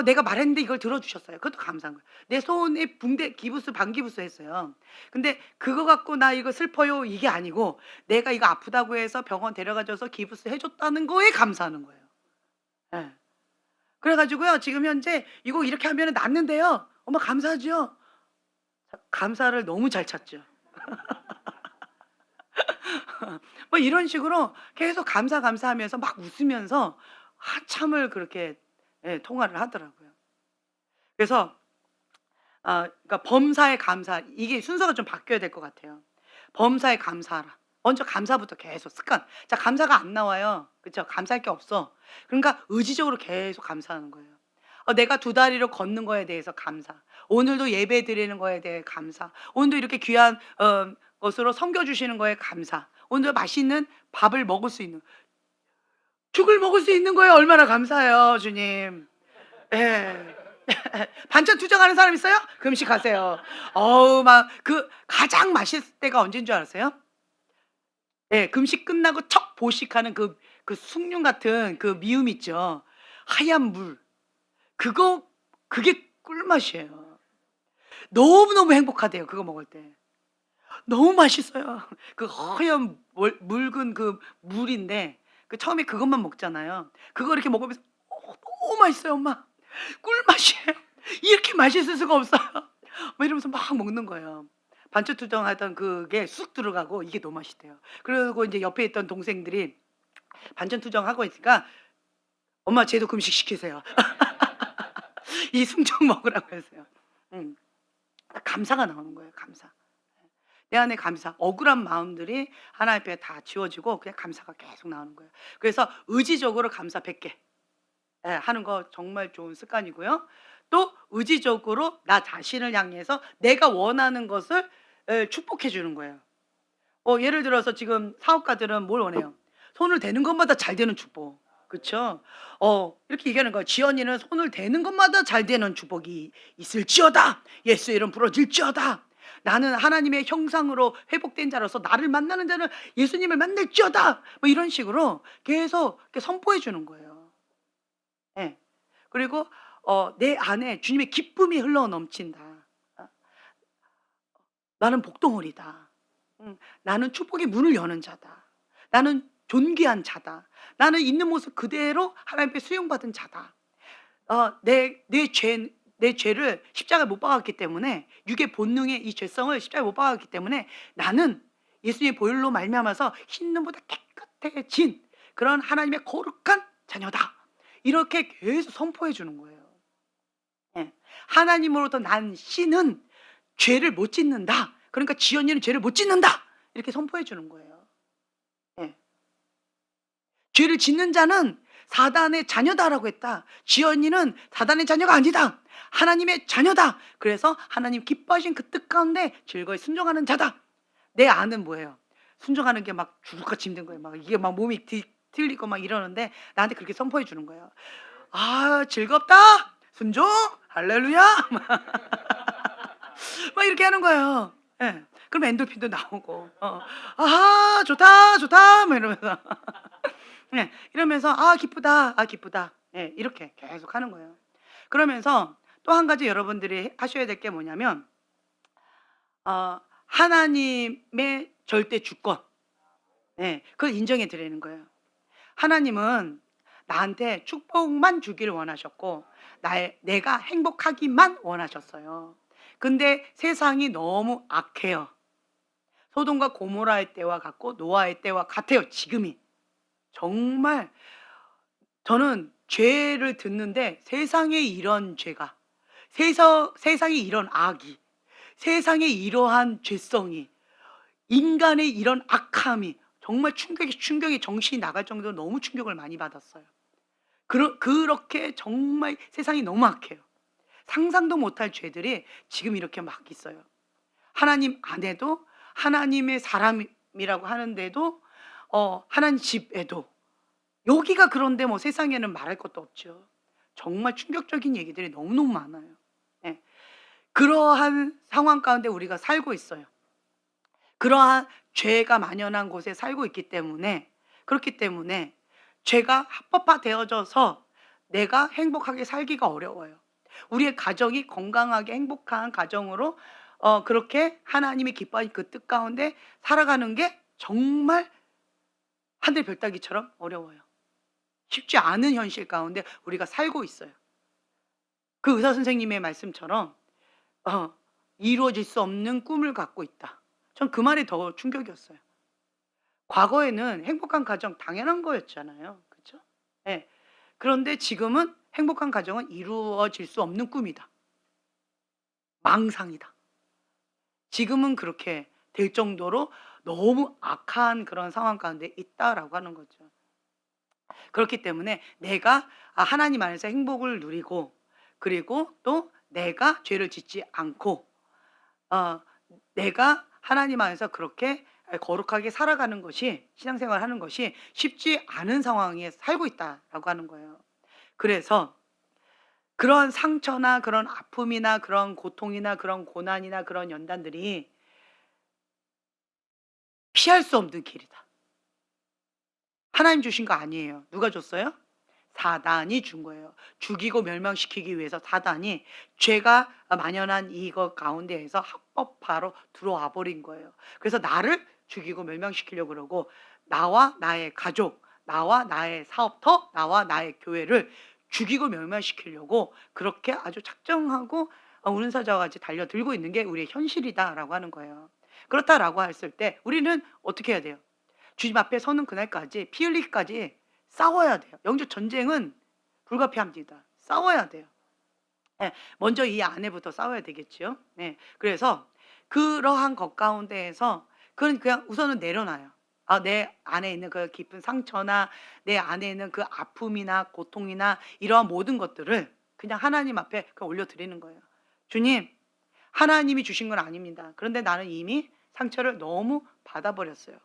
[SPEAKER 1] 내가 말했는데 이걸 들어 주셨어요. 그것도 감사한 거예요. 내 손에 붕대 기부스 반기부스 했어요. 근데 그거 갖고 "나 이거 슬퍼요." 이게 아니고 내가 이거 아프다고 해서 병원 데려가 줘서 기부스 해 줬다는 거에 감사하는 거예요. 예. 그래 가지고요. 지금 현재 "이거 이렇게 하면은 낫는데요. 엄마 감사하죠?" 감사를 너무 잘 찾죠. 뭐 이런 식으로 계속 감사하면서 막 웃으면서 한참을 그렇게 예 통화를 하더라고요. 그래서 그러니까 범사에 감사 이게 순서가 좀 바뀌어야 될 것 같아요. 범사에 감사하라. 먼저 감사부터 계속 습관. 자 감사가 안 나와요. 그쵸? 감사할 게 없어. 그러니까 의지적으로 계속 감사하는 거예요. 내가 두 다리로 걷는 거에 대해서 감사. 오늘도 예배 드리는 거에 대해 감사. 오늘도 이렇게 귀한 것으로 섬겨 주시는 거에 감사. 오늘도 맛있는 밥을 먹을 수 있는 죽을 먹을 수 있는 거에 얼마나 감사해요, 주님. 예. 반찬 투정하는 사람 있어요? 금식하세요. 어우 막 그 가장 맛있을 때가 언제인 줄 아세요? 예. 금식 끝나고 첫 보식하는 그 숭늉 같은 그 미음 있죠. 하얀 물. 그게 꿀맛이에요. 너무너무 행복하대요, 그거 먹을 때. 너무 맛있어요. 그 허연 묽은 그 물인데 그 처음에 그것만 먹잖아요. 그거 이렇게 먹으면서 너무 맛있어요, 엄마. 꿀맛이에요. 이렇게 맛있을 수가 없어요." 뭐 이러면서 막 먹는 거예요. 반찬투정하던 그게 쑥 들어가고 이게 너무 맛있대요. 그리고 인제 옆에 있던 동생들이 반찬투정하고 있으니까 "엄마 쟤도 금식시키세요." 이 숨정 먹으라고 해서요. 음. 감사가 나오는 거예요, 감사. 내 안에 감사, 억울한 마음들이 하나님 앞에 다 지워지고 그냥 감사가 계속 나오는 거예요. 그래서 의지적으로 감사 100 개 예 하는 거 정말 좋은 습관이고요. 또 의지적으로 나 자신을 향해서 내가 원하는 것을 축복해 주는 거예요. 예를 들어서 지금 사업가들은 뭘 원해요? 손을 대는 것마다 잘 되는 축복. 그쵸? 이렇게 얘기하는 거예요. "지연이는 손을 대는 것마다 잘 되는 축복이 있을지어다. 예수의 이름 부러질지어다. 나는 하나님의 형상으로 회복된 자로서 나를 만나는 자는 예수님을 만날지어다." 뭐 이런 식으로 계속 이렇게 선포해 주는 거예요. 예. 그리고 내 안에 주님의 기쁨이 흘러 넘친다. 어, 나는 복덩어리다. 나는 축복의 문을 여는 자다. 나는 존귀한 자다. 나는 있는 모습 그대로 하나님 앞에 수용받은 자다. 내 죄를 십자가에 못 박았기 때문에, 육의 본능의 이 죄성을 십자가에 못 박았기 때문에 나는 예수님의 보혈로 말미암아서 흰 눈보다 깨끗해진 그런 하나님의 거룩한 자녀다. 이렇게 계속 선포해 주는 거예요. 예. 하나님으로부터 난 씨는 죄를 못 짓는다. 그러니까 지연이는 죄를 못 짓는다. 이렇게 선포해 주는 거예요. 예. 죄를 짓는 자는 사단의 자녀다라고 했다. 지연이는 사단의 자녀가 아니다. 하나님의 자녀다. 그래서 하나님 기뻐하신 그 뜻 가운데 즐거이 순종하는 자다. 내 안은 뭐예요? 순종하는 게 막 죽을같이 힘든 거예요. 막 이게 막 몸이 뒤틀리고 막 이러는데 나한테 그렇게 선포해 주는 거예요. 아, 즐겁다. 순종. 할렐루야. 막 이렇게 하는 거예요. 예. 그럼 엔돌핀도 나오고, 아하, 좋다, 좋다, 막 이러면서. 네, 이러면서, 아, 기쁘다, 아, 기쁘다. 예, 이렇게 계속 하는 거예요. 그러면서 또 한 가지 여러분들이 하셔야 될 게 뭐냐면, 하나님의 절대 주권. 예, 그걸 인정해 드리는 거예요. 하나님은 나한테 축복만 주기를 원하셨고, 내가 행복하기만 원하셨어요. 근데 세상이 너무 악해요. 소돔과 고모라의 때와 같고 노아의 때와 같아요. 지금이 정말 저는 죄를 듣는데, 세상에 이런 죄가, 세상에 이런 악이, 세상에 이러한 죄성이, 인간의 이런 악함이 정말 충격이 정신이 나갈 정도로 너무 충격을 많이 받았어요. 그렇게 정말 세상이 너무 악해요. 상상도 못할 죄들이 지금 이렇게 막 있어요. 하나님 안에도, 하나님의 사람이라고 하는데도, 하나님 집에도. 여기가 그런데 뭐 세상에는 말할 것도 없죠. 정말 충격적인 얘기들이 너무너무 많아요. 예. 그러한 상황 가운데 우리가 살고 있어요. 그러한 죄가 만연한 곳에 살고 있기 때문에, 그렇기 때문에 죄가 합법화되어져서 내가 행복하게 살기가 어려워요. 우리의 가정이 건강하게 행복한 가정으로 그렇게 하나님이 기뻐하신 그 뜻 가운데 살아가는 게 정말 하늘 별 따기처럼 어려워요. 쉽지 않은 현실 가운데 우리가 살고 있어요. 그 의사 선생님의 말씀처럼 이루어질 수 없는 꿈을 갖고 있다. 전 그 말이 더 충격이었어요. 과거에는 행복한 가정 당연한 거였잖아요. 그렇죠? 예. 그런데 지금은 행복한 가정은 이루어질 수 없는 꿈이다. 망상이다. 지금은 그렇게 될 정도로 너무 악한 그런 상황 가운데 있다라고 하는 거죠. 그렇기 때문에 내가 하나님 안에서 행복을 누리고, 그리고 또 내가 죄를 짓지 않고, 내가 하나님 안에서 그렇게 거룩하게 살아가는 것이, 신앙생활 하는 것이 쉽지 않은 상황에 살고 있다라고 하는 거예요. 그래서 그런 상처나 그런 아픔이나 그런 고통이나 그런 고난이나 그런 연단들이 피할 수 없는 길이다. 하나님 주신 거 아니에요. 누가 줬어요? 사단이 준 거예요. 죽이고 멸망시키기 위해서 사단이 죄가 만연한 이것 가운데에서 합법화로 들어와 버린 거예요. 그래서 나를 죽이고 멸망시키려고 그러고, 나와 나의 가족, 나와 나의 사업터, 나와 나의 교회를 죽이고 멸망시키려고 그렇게 아주 작정하고 운사자와 같이 달려들고 있는 게 우리의 현실이다라고 하는 거예요. 그렇다라고 했을 때 우리는 어떻게 해야 돼요? 주님 앞에 서는 그날까지, 피 흘리기까지 싸워야 돼요. 영적 전쟁은 불가피합니다. 싸워야 돼요. 예, 먼저 이 안에부터 싸워야 되겠죠. 네, 그래서 그러한 것 가운데에서 그냥 우선은 내려놔요. 내 안에 있는 그 깊은 상처나 내 안에 있는 그 아픔이나 고통이나 이러한 모든 것들을 그냥 하나님 앞에 그냥 올려드리는 거예요. 주님, 하나님이 주신 건 아닙니다. 그런데 나는 이미 상처를 너무 받아버렸어요.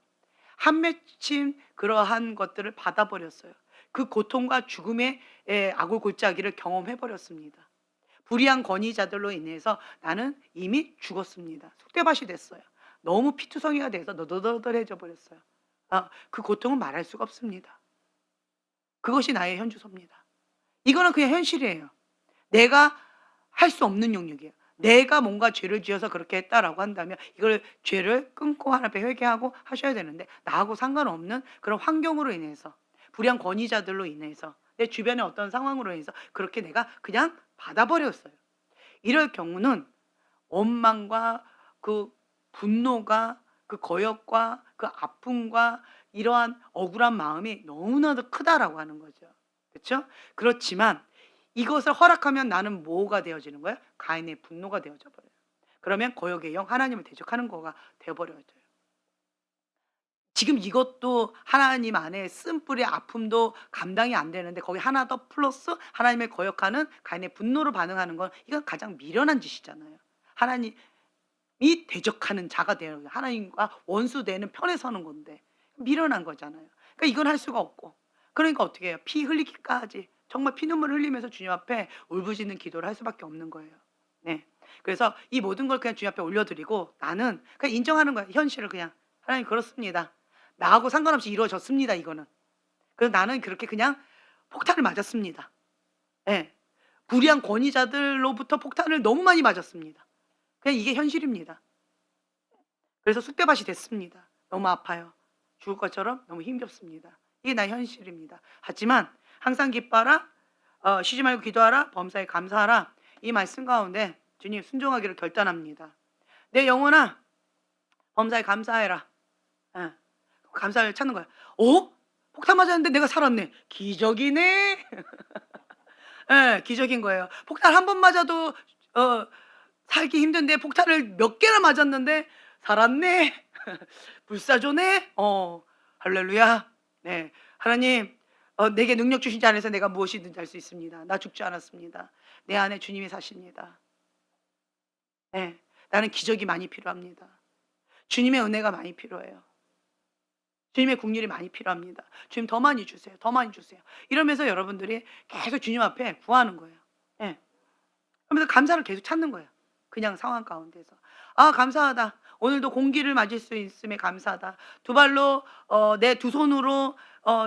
[SPEAKER 1] 한 맺힌 그러한 것들을 받아버렸어요. 그 고통과 죽음의 아굴골짜기를 경험해버렸습니다. 불의한 권위자들로 인해서 나는 이미 죽었습니다. 쑥대밭이 됐어요. 너무 피투성이가 돼서 너덜너덜해져 버렸어요. 그 고통은 말할 수가 없습니다. 그것이 나의 현주소입니다. 이거는 그냥 현실이에요. 내가 할 수 없는 영역이에요. 내가 뭔가 죄를 지어서 그렇게 했다라고 한다면 이걸 죄를 끊고 하나님 앞에 회개하고 하셔야 되는데, 나하고 상관없는 그런 환경으로 인해서, 불량 권위자들로 인해서, 내 주변의 어떤 상황으로 인해서 그렇게 내가 그냥 받아버렸어요. 이럴 경우는 원망과 그 분노가, 그 거역과 그 아픔과 이러한 억울한 마음이 너무나도 크다라고 하는 거죠. 그렇죠? 그렇지만 이것을 허락하면 나는 뭐가 되어지는 거예요? 가인의 분노가 되어져 버려요. 그러면 거역의 영, 하나님을 대적하는 거가 되어버려져요. 지금 이것도 하나님 안에 쓴뿌리의 아픔도 감당이 안 되는데, 거기 하나 더 플러스 하나님을 거역하는 가인의 분노로 반응하는 건, 이건 가장 미련한 짓이잖아요. 하나님이 대적하는 자가 되는 거예요. 하나님과 원수되는 편에 서는 건데 미련한 거잖아요. 그러니까 이건 할 수가 없고, 그러니까 어떻게 해요? 피 흘리기까지 정말 피눈물 흘리면서 주님 앞에 울부짖는 기도를 할 수밖에 없는 거예요. 네. 그래서 이 모든 걸 그냥 주님 앞에 올려드리고, 나는 그냥 인정하는 거예요. 현실을 그냥, 하나님 그렇습니다. 나하고 상관없이 이루어졌습니다. 이거는. 그래서 나는 그렇게 그냥 폭탄을 맞았습니다. 예. 불의한 권위자들로부터 폭탄을 너무 많이 맞았습니다. 그냥 이게 현실입니다. 그래서 쑥대밭이 됐습니다. 너무 아파요. 죽을 것처럼 너무 힘겹습니다. 이게 나의 현실입니다. 하지만 항상 기뻐하라, 쉬지 말고 기도하라, 범사에 감사하라, 이 말씀 가운데 주님 순종하기를 결단합니다. 내 영혼아, 범사에 감사해라. 예. 감사를 찾는 거야. 폭탄 맞았는데 내가 살았네. 기적이네. 예, 기적인 거예요. 폭탄 한 번 맞아도 살기 힘든데 폭탄을 몇 개나 맞았는데 살았네. 불사조네. 할렐루야. 네, 하나님, 내게 능력 주신 자 안에서 내가 무엇이든지 할 수 있습니다. 나 죽지 않았습니다. 내 안에 주님이 사십니다. 네, 나는 기적이 많이 필요합니다. 주님의 은혜가 많이 필요해요. 주님의 국률이 많이 필요합니다. 주님 더 많이 주세요. 더 많이 주세요. 이러면서 여러분들이 계속 주님 앞에 구하는 거예요. 예. 그러면서 감사를 계속 찾는 거예요. 그냥 상황 가운데서. 아, 감사하다. 오늘도 공기를 맞을 수 있음에 감사하다. 두 발로, 내 두 손으로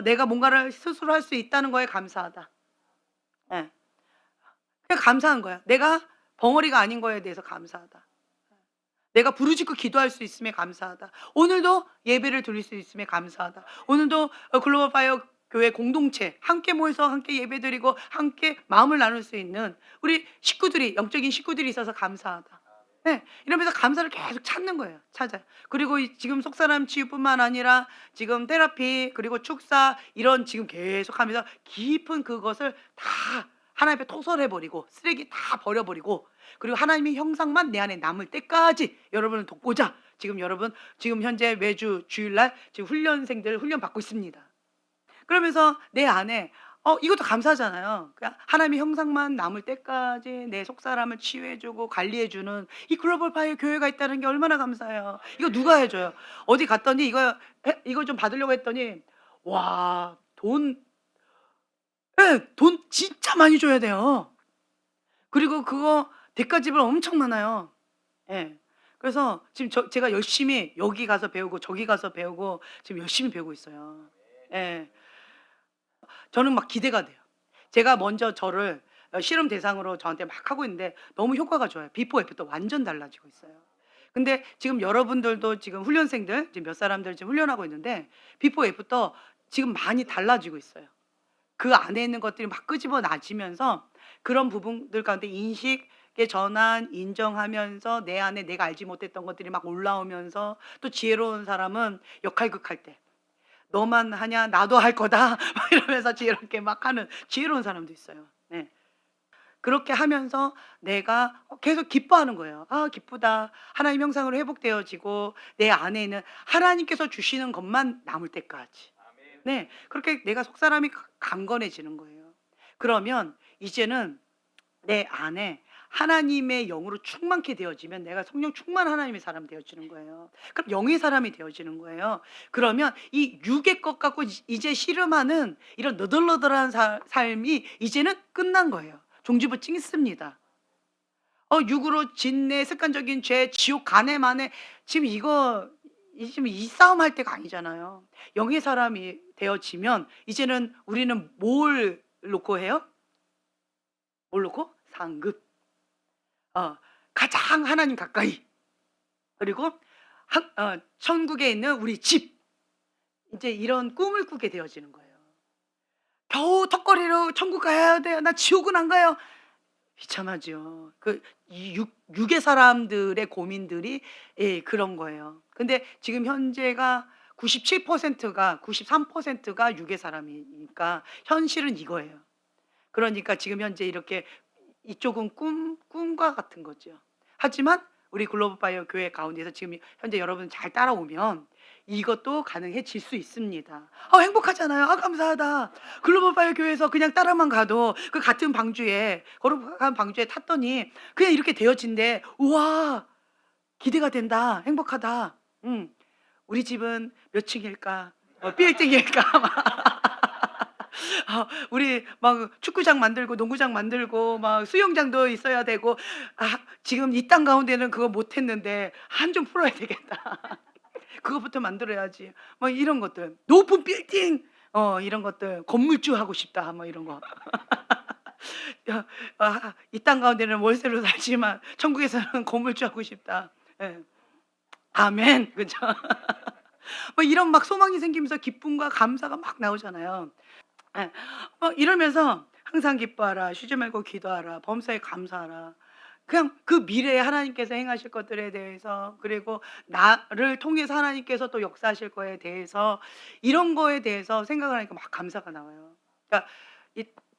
[SPEAKER 1] 내가 뭔가를 스스로 할 수 있다는 거에 감사하다. 예. 그냥 감사한 거야. 내가 벙어리가 아닌 거에 대해서 감사하다. 내가 부르짖고 기도할 수 있음에 감사하다. 오늘도 예배를 드릴 수 있음에 감사하다. 오늘도 글로벌 파이어 교회 공동체 함께 모여서 함께 예배드리고 함께 마음을 나눌 수 있는 우리 식구들이, 영적인 식구들이 있어서 감사하다. 네, 이러면서 감사를 계속 찾는 거예요. 찾아요. 그리고 지금 속사람 치유뿐만 아니라 지금 테라피, 그리고 축사, 이런 지금 계속 하면서 깊은 그것을 다 하나님 앞에 토설해버리고 쓰레기 다 버려버리고, 그리고 하나님의 형상만 내 안에 남을 때까지 여러분을 돕고자 여러분 지금 현재 매주 주일날 지금 훈련생들 훈련 받고 있습니다. 그러면서 내 안에 이것도 감사하잖아요. 그냥 하나님의 형상만 남을 때까지 내 속사람을 치유해주고 관리해주는 이 글로벌 파이어 교회가 있다는 게 얼마나 감사해요. 이거 누가 해줘요? 어디 갔더니 이거 좀 받으려고 했더니 와, 돈 진짜 많이 줘야 돼요. 그리고 그거 대가 지불 엄청 많아요. 예. 그래서 지금 제가 열심히 여기 가서 배우고 저기 가서 배우고 지금 열심히 배우고 있어요. 예. 저는 막 기대가 돼요. 제가 먼저 저를 실험 대상으로 저한테 막 하고 있는데 너무 효과가 좋아요. 비포 애프터 완전 달라지고 있어요. 근데 지금 여러분들도 지금 훈련생들 지금 몇 사람들 지금 훈련하고 있는데 비포 애프터 지금 많이 달라지고 있어요. 그 안에 있는 것들이 막 끄집어나지면서 그런 부분들 가운데 인식의 전환, 인정하면서 내 안에 내가 알지 못했던 것들이 막 올라오면서, 또 지혜로운 사람은 역할극할 때 너만 하냐 나도 할 거다 막 이러면서 지혜롭게 막 하는 지혜로운 사람도 있어요. 네. 그렇게 하면서 내가 계속 기뻐하는 거예요. 아, 기쁘다. 하나님 형상으로 회복되어지고 내 안에 있는 하나님께서 주시는 것만 남을 때까지. 네, 그렇게 내가 속사람이 강건해지는 거예요. 그러면 이제는 내 안에 하나님의 영으로 충만케 되어지면 내가 성령 충만 하나님의 사람 되어지는 거예요. 그럼 영의 사람이 되어지는 거예요. 그러면 이 육의 것 갖고 이제 씨름하는 이런 너덜너덜한 삶이 이제는 끝난 거예요. 종지부 찍습니다. 육으로 진내, 습관적인 죄, 지옥 가네 마네, 지금 지금 이 싸움 할 때가 아니잖아요. 영의 사람이 되어지면 이제는 우리는 뭘 놓고 해요? 뭘 놓고? 상급. 가장 하나님 가까이. 그리고 천국에 있는 우리 집. 이제 이런 꿈을 꾸게 되어지는 거예요. 겨우 턱걸이로 천국 가야 돼요. 나 지옥은 안 가요. 비참하죠. 육의 사람들의 고민들이 그런 거예요. 근데 지금 현재가 97%가 93%가 육의 사람이니까 현실은 이거예요. 그러니까 지금 현재 이렇게 이쪽은 꿈과 같은 거죠. 하지만 우리 글로벌 파이어 교회 가운데서 지금 현재 여러분 잘 따라오면 이것도 가능해질 수 있습니다. 행복하잖아요. 감사하다. 글로벌 파이어 교회에서 그냥 따라만 가도 그 같은 방주에 거룩한 방주에 탔더니 그냥 이렇게 되어진대. 우와, 기대가 된다. 행복하다. 우리 집은 몇 층일까? 빌딩일까? 우리 막 축구장 만들고 농구장 만들고 막 수영장도 있어야 되고, 지금 이 땅 가운데는 그거 못 했는데 한 좀 풀어야 되겠다. 그거부터 만들어야지. 막 이런 것들. 높은 빌딩 이런 것들. 건물주 하고 싶다. 뭐 이런 거. 이 땅 가운데는 월세로 살지만 천국에서는 건물주 하고 싶다. 예. 아멘. 그죠? 뭐 이런 막 소망이 생기면서 기쁨과 감사가 막 나오잖아요. 예. 이러면서 항상 기뻐하라, 쉬지 말고 기도하라, 범사에 감사하라. 그냥 그 미래에 하나님께서 행하실 것들에 대해서, 그리고 나를 통해서 하나님께서 또 역사하실 거에 대해서, 이런 거에 대해서 생각을 하니까 막 감사가 나와요. 그러니까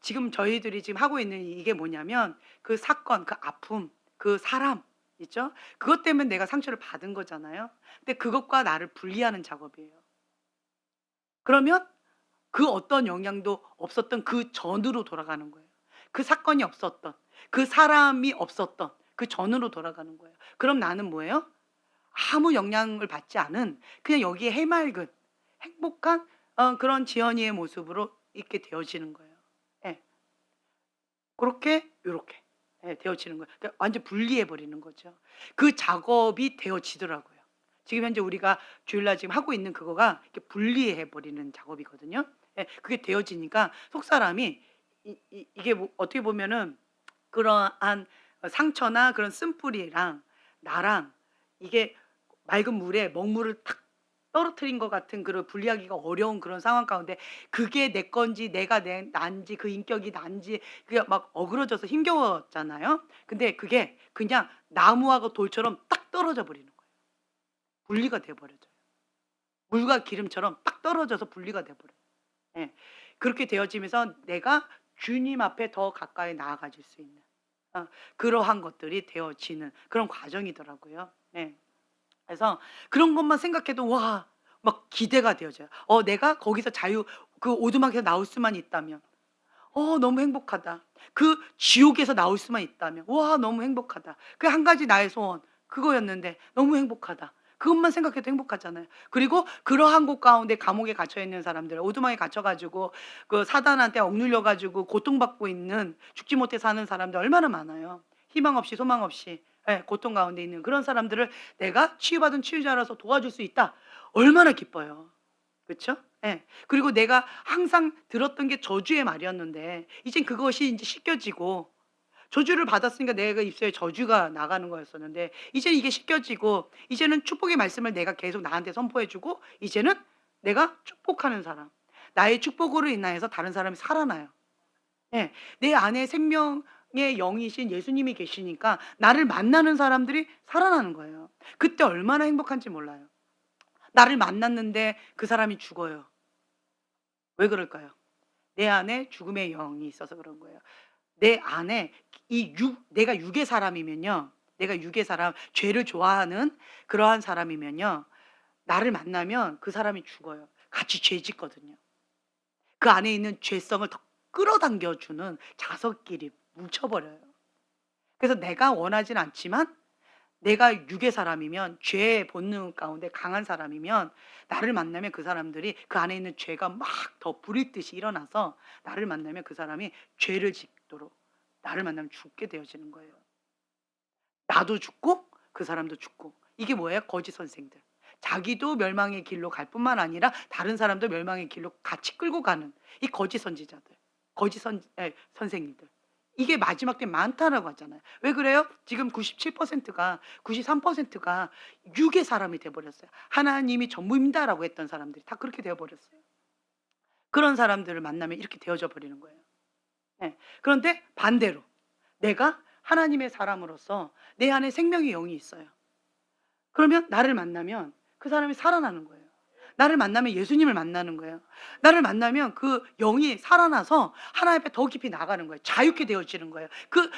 [SPEAKER 1] 지금 저희들이 지금 하고 있는 이게 뭐냐면 그 사건, 그 아픔, 그 사람 있죠? 그것 때문에 내가 상처를 받은 거잖아요. 근데 그것과 나를 분리하는 작업이에요. 그러면 그 어떤 영향도 없었던 그 전으로 돌아가는 거예요. 그 사건이 없었던, 그 사람이 없었던 그 전으로 돌아가는 거예요. 그럼 나는 뭐예요? 아무 영향을 받지 않은, 그냥 여기에 해맑은 행복한 그런 지연이의 모습으로 있게 되어지는 거예요. 예. 그렇게 요렇게 되어지는 거예요. 그러니까 완전 분리해 버리는 거죠. 그 작업이 되어지더라고요. 지금 현재 우리가 주일날 지금 하고 있는 그거가 이렇게 분리해 버리는 작업이거든요. 그게 되어지니까 속사람이 이게 뭐 어떻게 보면은 그러한 상처나 그런 쓴뿌리랑 나랑 이게 맑은 물에 먹물을 탁 떨어뜨린 것 같은 그런 분리하기가 어려운 그런 상황 가운데, 그게 내 건지 내가 난지 그 인격이 난지 그게 막 어그러져서 힘겨웠잖아요. 근데 그게 그냥 나무하고 돌처럼 딱 떨어져 버리는 거예요. 분리가 돼 버려져요. 물과 기름처럼 딱 떨어져서 분리가 돼 버려요. 예. 그렇게 되어지면서 내가 주님 앞에 더 가까이 나아가질 수 있는 그러한 것들이 되어지는 그런 과정이더라고요. 네. 그래서 그런 것만 생각해도 와, 막 기대가 되어져요. 내가 거기서 그 오두막에서 나올 수만 있다면, 너무 행복하다. 그 지옥에서 나올 수만 있다면, 와, 너무 행복하다. 그 한 가지 나의 소원 그거였는데 너무 행복하다. 그것만 생각해도 행복하잖아요. 그리고 그러한 곳 가운데 감옥에 갇혀 있는 사람들, 오두막에 갇혀 가지고 그 사단한테 억눌려 가지고 고통받고 있는, 죽지 못해 사는 사람들 얼마나 많아요. 희망 없이 소망 없이 고통 가운데 있는 그런 사람들을 내가 치유받은 치유자라서 도와줄 수 있다. 얼마나 기뻐요. 그렇죠? 예. 그리고 내가 항상 들었던 게 저주의 말이었는데 이젠 그것이 인제 씻겨지고, 저주를 받았으니까 내가 입술에 저주가 나가는 거였었는데 이제 이게 씻겨지고, 이제는 축복의 말씀을 내가 계속 나한테 선포해 주고, 이제는 내가 축복하는 사람, 나의 축복으로 인하여서 다른 사람이 살아나요. 예. 내 안에 생명의 영이신 예수님이 계시니까 나를 만나는 사람들이 살아나는 거예요. 그때 얼마나 행복한지 몰라요. 나를 만났는데 그 사람이 죽어요. 왜 그럴까요? 내 안에 죽음의 영이 있어서 그런 거예요. 내 안에 내가 육의 사람이면요. 내가 육의 사람, 죄를 좋아하는 그러한 사람이면요. 나를 만나면 그 사람이 죽어요. 같이 죄 짓거든요. 그 안에 있는 죄성을 더 끌어당겨 주는 자석끼리 뭉쳐버려요. 그래서 내가 원하진 않지만 내가 육의 사람이면, 죄의 본능 가운데 강한 사람이면 나를 만나면 그 사람들이 그 안에 있는 죄가 막 더 불일 듯이 일어나서 나를 만나면 그 사람이 죄를 짓도록, 나를 만나면 죽게 되어지는 거예요. 나도 죽고 그 사람도 죽고. 이게 뭐예요? 거짓 선생들. 자기도 멸망의 길로 갈 뿐만 아니라 다른 사람도 멸망의 길로 같이 끌고 가는 이 거짓 선지자들, 거짓 선생님들. 이게 마지막 때 많다라고 하잖아요. 왜 그래요? 지금 97%가 93%가 육의 사람이 돼 버렸어요. 하나님이 전부입니다라고 했던 사람들이 다 그렇게 되어 버렸어요. 그런 사람들을 만나면 이렇게 되어져 버리는 거예요. 예. 그런데 반대로 내가 하나님의 사람으로서 내 안에 생명의 영이 있어요. 그러면 나를 만나면 그 사람이 살아나는 거예요. 나를 만나면 예수님을 만나는 거예요. 나를 만나면 그 영이 살아나서 하나님 앞에 더 깊이 나가는 거예요. 자유케 되어지는 거예요. 그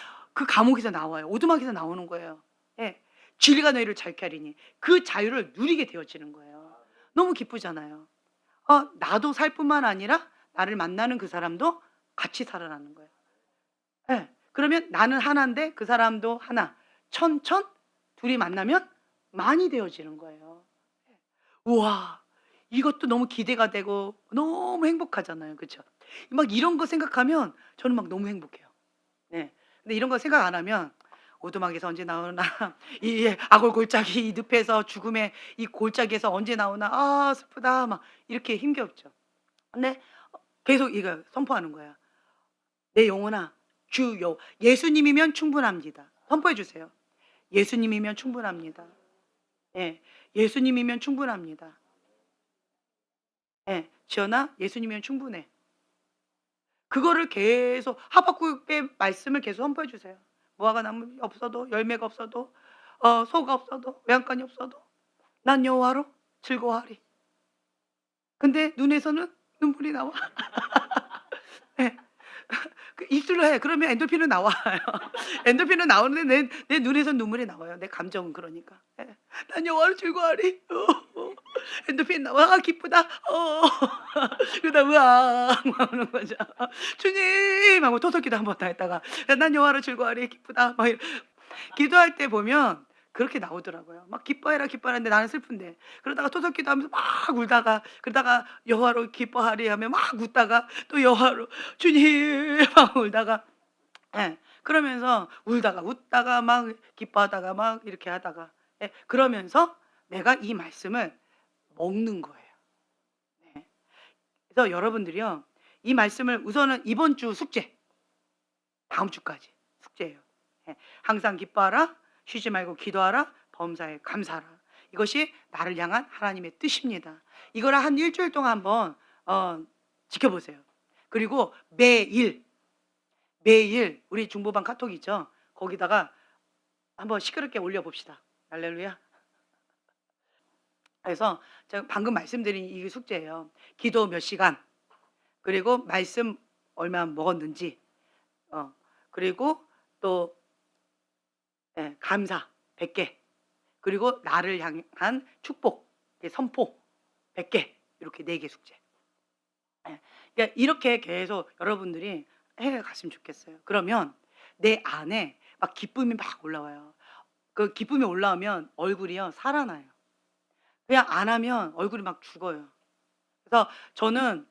[SPEAKER 1] 감옥에서 나와요. 오두막에서 나오는 거예요. 예. 진리가 너희를 자유케 하리니 그 자유를 누리게 되어지는 거예요. 너무 기쁘잖아요. 나도 살 뿐만 아니라 나를 만나는 그 사람도 같이 살아나는 거예요. 예. 그러면 나는 하나인데 그 사람도 하나. 천천 둘이 만나면 많이 되어지는 거예요. 우와. 이것도 너무 기대가 되고 너무 행복하잖아요. 그쵸? 막 이런 거 생각하면 저는 막 너무 행복해요. 네. 근데 이런 거 생각 안 하면 오두막에서 언제 나오나 이 악올 골짜기 이 늪에서 죽음의 이 골짜기에서 언제 나오나 아 슬프다 막 이렇게 힘겹죠. 근데 계속 이거 선포하는 거예요. 내 영혼아 주여 예수님이면 충분합니다. 선포해 주세요. 예수님이면 충분합니다. 예. 예수님이면 충분합니다. 예. 지연아 예수님이면 충분해. 그거를 계속 하박국의 말씀을 계속 선포해 주세요. 무화과 나무 없어도 열매가 없어도 소가 없어도 외양간이 없어도 난 여호와로 즐거워하리. 근데 눈에서는 눈물이 나와. 예. 그 입술로 해. 그러면 엔돌핀은 나와요. 엔돌핀은 나오는데 내 눈에서 눈물이 나와요. 내 감정은 그러니까. 예. 난 여호와로 즐거워하리. 엔돌핀 나와. 아 기쁘다. 그러다 으악 나오는 거죠. 주님 하고 토독기도 한번 더 했다가 난 여호와로 즐거워하리 기쁘다. 막 기도할 때 보면 그렇게 나오더라고요. 막 기뻐해라 기뻐하는데 나는 슬픈데 그러다가 토독기도 하면서 막 울다가 그러다가 여호와로 기뻐하리 하면 막 웃다가 또 여호와로 주님 막 울다가 예. 그러면서 울다가 웃다가 막 기뻐하다가 막 이렇게 하다가 예. 그러면서 내가 이 말씀을 먹는 거예요. 네. 그래서 여러분들이요. 이 말씀을 우선은 이번 주 숙제 다음 주까지 숙제예요. 예. 항상 기뻐하라. 쉬지 말고 기도하라. 범사에 감사하라. 이것이 나를 향한 하나님의 뜻입니다. 이거를 한 일주일 동안 한번 지켜보세요. 그리고 매일 우리 중보반 카톡 있죠? 거기다가 한번 시끄럽게 올려봅시다. 할렐루야. 그래서 제가 방금 말씀드린 이 숙제예요. 기도 몇 시간, 그리고 말씀 얼마 먹었는지, 그리고 또 예, 감사 100개, 그리고 나를 향한 축복, 선포 100개, 이렇게 4개 숙제. 예, 그러니까 이렇게 계속 여러분들이 해 갔으면 좋겠어요. 그러면 내 안에 막 기쁨이 막 올라와요. 그 기쁨이 올라오면 얼굴이요 살아나요. 그냥 안 하면 얼굴이 막 죽어요. 그래서 저는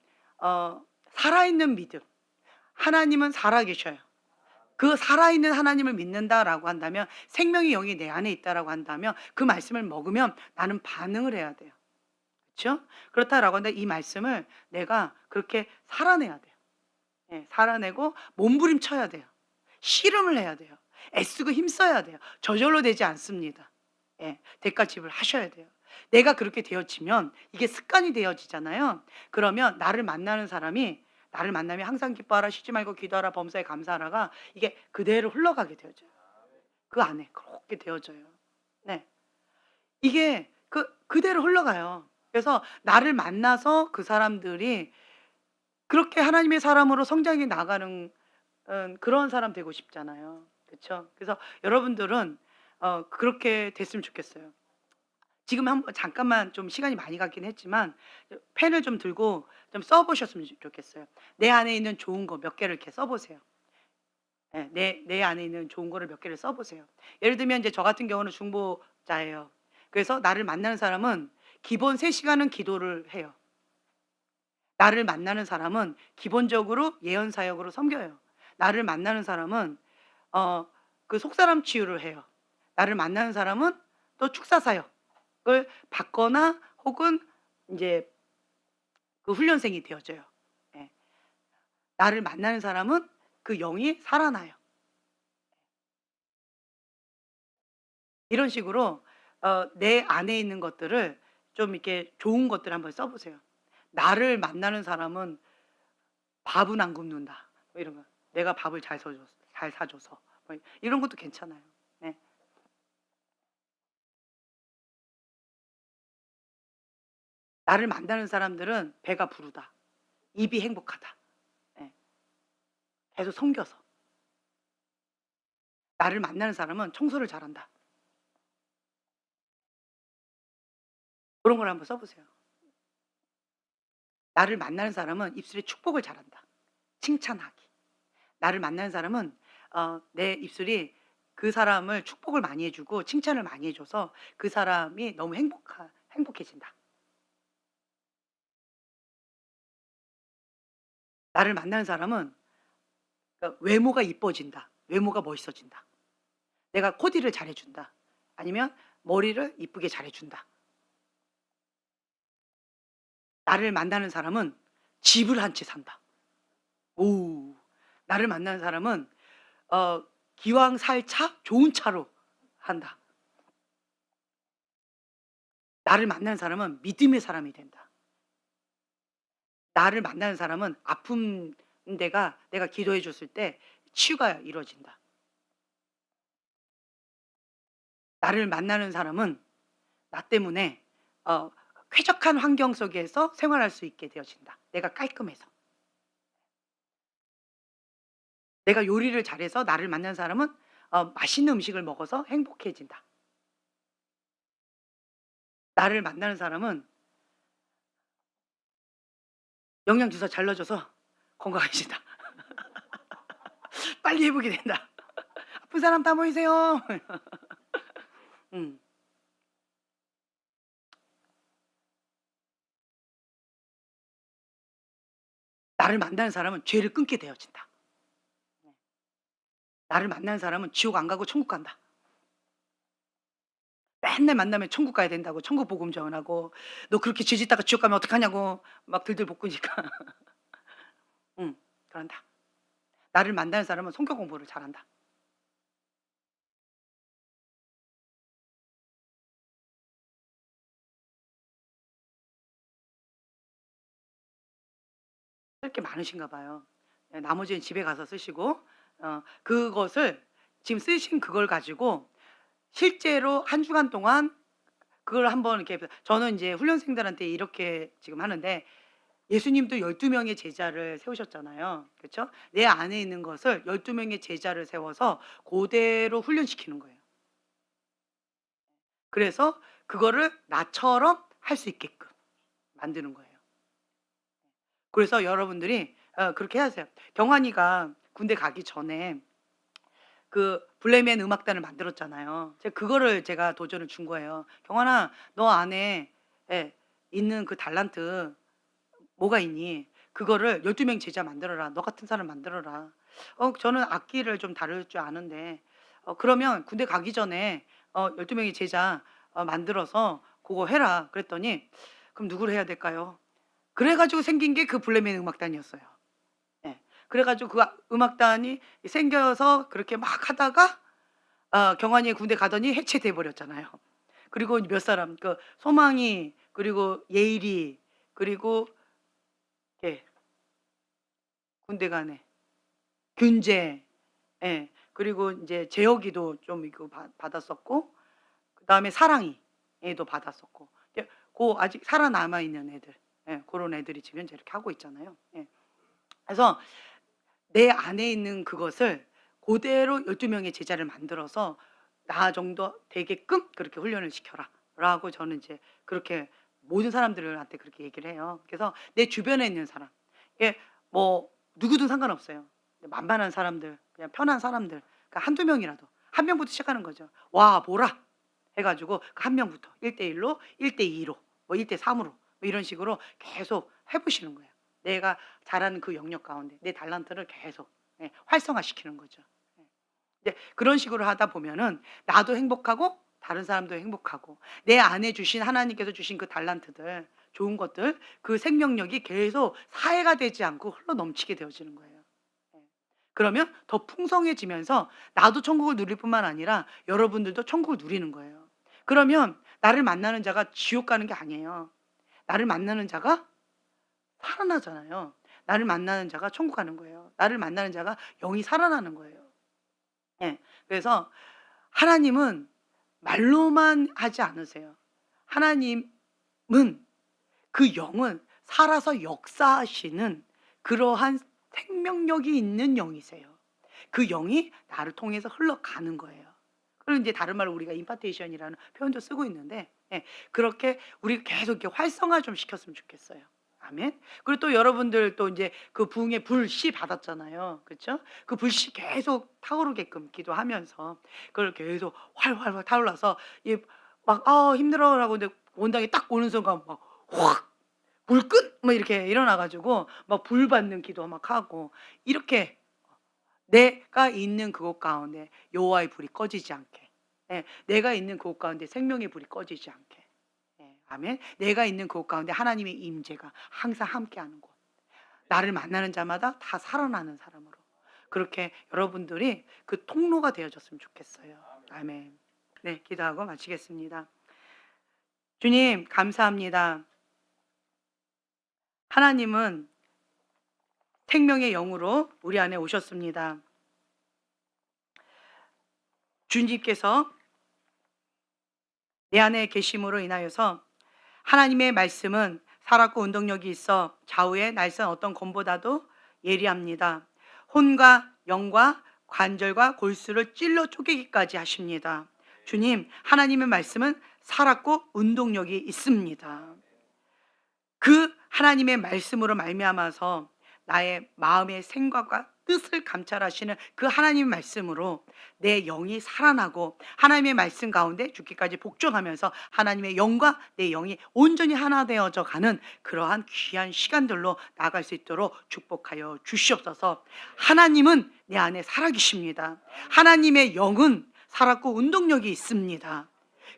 [SPEAKER 1] 살아있는 믿음, 하나님은 살아계셔요. 그 살아있는 하나님을 믿는다라고 한다면 생명의 영이 내 안에 있다라고 한다면 그 말씀을 먹으면 나는 반응을 해야 돼요. 그렇죠? 그렇다라고 한다 이 말씀을 내가 그렇게 살아내야 돼요. 예, 살아내고 몸부림쳐야 돼요. 씨름을 해야 돼요. 애쓰고 힘써야 돼요. 저절로 되지 않습니다. 예, 대가집을 하셔야 돼요. 내가 그렇게 되어지면 이게 습관이 되어지잖아요. 그러면 나를 만나는 사람이 나를 만나면 항상 기뻐하라 쉬지 말고 기도하라 범사에 감사하라가 이게 그대로 흘러가게 되어져요. 그 안에 그렇게 되어져요. 네. 이게 그대로 흘러가요. 그래서 나를 만나서 그 사람들이 그렇게 하나님의 사람으로 성장해 나가는 그런 사람 되고 싶잖아요. 그렇죠? 그래서 여러분들은 그렇게 됐으면 좋겠어요. 지금 한번 잠깐만 좀 시간이 많이 갔긴 했지만 펜을 좀 들고 좀 써 보셨으면 좋겠어요. 내 안에 있는 좋은 거 몇 개를 이렇게 써 보세요. 예, 내 안에 있는 좋은 거를 몇 개를 써 보세요. 예를 들면 이제 저 같은 경우는 중보자예요. 그래서 나를 만나는 사람은 기본 3시간은 기도를 해요. 나를 만나는 사람은 기본적으로 예언 사역으로 섬겨요. 나를 만나는 사람은 그 속사람 치유를 해요. 나를 만나는 사람은 또 축사 사역을 받거나 혹은 이제 그 훈련생이 되어져요. 예. 나를 만나는 사람은 그 영이 살아나요. 이런 식으로 내 안에 있는 것들을 좀 이렇게 좋은 것들 한번 써 보세요. 나를 만나는 사람은 밥은 안 굶는다. 뭐 이런 거. 내가 밥을 잘 사줘서. 뭐 이런 것도 괜찮아요. 네. 나를 만나는 사람들은 배가 부르다. 입이 행복하다. 예. 계속 섬겨서. 나를 만나는 사람은 청소를 잘한다. 그런 걸 한번 써 보세요. 나를 만나는 사람은 입술에 축복을 잘한다. 칭찬하기. 나를 만나는 사람은 내 입술이 그 사람을 축복을 많이 해 주고 칭찬을 많이 해 줘서 그 사람이 너무 행복해진다. 나를 만나는 사람은 외모가 이뻐진다. 외모가 멋있어진다. 내가 코디를 잘해 준다. 아니면 머리를 이쁘게 잘해 준다. 나를 만나는 사람은 집을 한 채 산다. 오. 나를 만나는 사람은 기왕 살 차 좋은 차로 한다. 나를 만나는 사람은 믿음의 사람이 된다. 나를 만나는 사람은 아픈 데가 내가 기도해 줬을 때 치유가 이루어진다. 나를 만나는 사람은 나 때문에 쾌적한 환경 속에서 생활할 수 있게 되어진다. 내가 깔끔해서. 내가 요리를 잘해서 나를 만나는 사람은 맛있는 음식을 먹어서 행복해진다. 나를 만나는 사람은 영양주사 잘 넣어줘서 건강해진다. 빨리 회복이 된다. 아픈 사람 다 모이세요. 음. 나를 만나는 사람은 죄를 끊게 되어진다. 나를 만나는 사람은 지옥 안 가고 천국 간다. 맨날 만나면 천국 가야 된다고 천국 복음 전하고 너 그렇게 죄 짓다가 지옥 가면 어떡하냐고 막 들들 볶으니까. 그런다. 나를 만나는 사람은 성경 공부를 잘한다. 쓸 게 많으신가 봐요. 예, 나머지는 집에 가서 쓰시고 그것을 지금 쓰신 그걸 가지고 실제로 한 주간 동안 그걸 한번 이렇게 저는 이제 훈련생들한테 이렇게 지금 하는데 예수님도 12 명의 제자를 세우셨잖아요. 그렇죠? 내 안에 있는 것을 12 명의 제자를 세워서 그대로 훈련시키는 거예요. 그래서 그거를 나처럼 할 수 있게끔 만드는 거예요. 그래서 여러분들이 그렇게 하세요. 경환이가 군대 가기 전에 그 블레멘 음악단을 만들었잖아요. 제가 도전을 준 거예요. "경환아 너 안에 예 있는 그 달란트 뭐가 있니? 그거를 12명 제자 만들어라. 너 같은 사람 만들어라." 저는 악기를 좀 다룰 줄 아는데 그러면 군대 가기 전에 12 명의 제자 만들어서 그거 해라." 그랬더니 "그럼 누구를 해야 될까요?" 그래 가지고 생긴 게 그 블레멘 음악단이었어요. 예. 그래 가지고 그 음악단이 생겨서 그렇게 막 하다가 경환이 군대 가더니 해체돼 버렸잖아요. 그리고 몇 사람 소망이 그리고 예일이 그리고 예 군대 가네 균제 예 그리고 인제 재혁이도 좀 이거 받았었고 그다음에 사랑이 얘도 받았었고 이제 아직 살아남아 있는 애들 고런 애들이 지금 현재 이렇게 하고 있잖아요. 예. 그래서 내 안에 있는 그것을 고대로 12 명의 제자를 만들어서 나 정도 되게끔 그렇게 훈련을 시켜라."라고 저는 이제 그렇게 모든 사람들한테 그렇게 얘기를 해요. 그래서 내 주변에 있는 사람 이게 뭐 누구든 상관없어요. 만만한 사람들 그냥 편한 사람들 그러니까 1-2 명이라도 1 명부터 시작하는 거죠. "와 보라." 해 가지고 그 1 명부터 1대1로 1대2로 뭐 1대 3 으로 뭐 이런 식으로 계속 해 보시는 거예요. 내가 잘하는 그 영역 가운데 내 달란트를 계속 활성화시키는 거죠. 예. 이제 그런 식으로 하다 보면은 나도 행복하고 다른 사람도 행복하고 내 안에 주신 하나님께서 주신 그 달란트들 좋은 것들 그 생명력이 계속 사해가 되지 않고 흘러 넘치게 되어지는 거예요. 예. 그러면 더 풍성해지면서 나도 천국을 누릴 뿐만 아니라 여러분들도 천국을 누리는 거예요. 그러면 나를 만나는 자가 지옥 가는 게 아니에요. 나를 만나는 자가 살아나잖아요. 나를 만나는 자가 천국 가는 거예요. 나를 만나는 자가 영이 살아나는 거예요. 예. 그래서 하나님은 말로만 하지 않으세요. 하나님은 그 영은 살아서 역사하시는 그러한 생명력이 있는 영이세요. 그 영이 나를 통해서 흘러가는 거예요. 그리고 이제 다른 말로 우리가 임파테이션이라는 표현도 쓰고 있는데, 예, 그렇게 우리가 계속 이렇게 활성화 좀 시켰으면 좋겠어요. 아멘. 그리고 또 여러분들 또 이제 그 부흥의 불씨 받았잖아요. 그렇죠? 그 불씨 계속 타오르게끔 기도하면서 그걸 계속 활활활 타올라서 막 힘들어라고 근데 원당이 딱 오는 순간 막 확 불끈 막 이렇게 일어나 가지고 막 불 받는 기도 막 하고 이렇게 내가 있는 그곳 가운데 여호와의 불이 꺼지지 않게. 예. 내가 있는 그곳 가운데 생명의 불이 꺼지지 않게. 예. 아멘. 내가 있는 그곳 가운데 하나님의 임재가 항상 함께하는 곳. 나를 만나는 자마다 다 살아나는 사람으로. 그렇게 여러분들이 그 통로가 되어졌으면 좋겠어요. 아멘. 네, 기도하고 마치겠습니다. 주님, 감사합니다. 하나님은 생명의 영으로 우리 안에 오셨습니다. 주님께서 내 안에 계심으로 인하여서 하나님의 말씀은 살았고 운동력이 있어 좌우의 날선 어떤 검보다도 예리합니다. 혼과 영과 관절과 골수를 찔러 쪼개기까지 하십니다. 주님, 하나님의 말씀은 살았고 운동력이 있습니다. 그 하나님의 말씀으로 말미암아서 나의 마음의 생각과 뜻을 감찰하시는 그 하나님의 말씀으로 내 영이 살아나고 하나님의 말씀 가운데 죽기까지 복종하면서 하나님의 영과 내 영이 온전히 하나 되어져 가는 그러한 귀한 시간들로 나아갈 수 있도록 축복하여 주시옵소서. 하나님은 내 안에 살아계십니다. 하나님의 영은 살았고 운동력이 있습니다.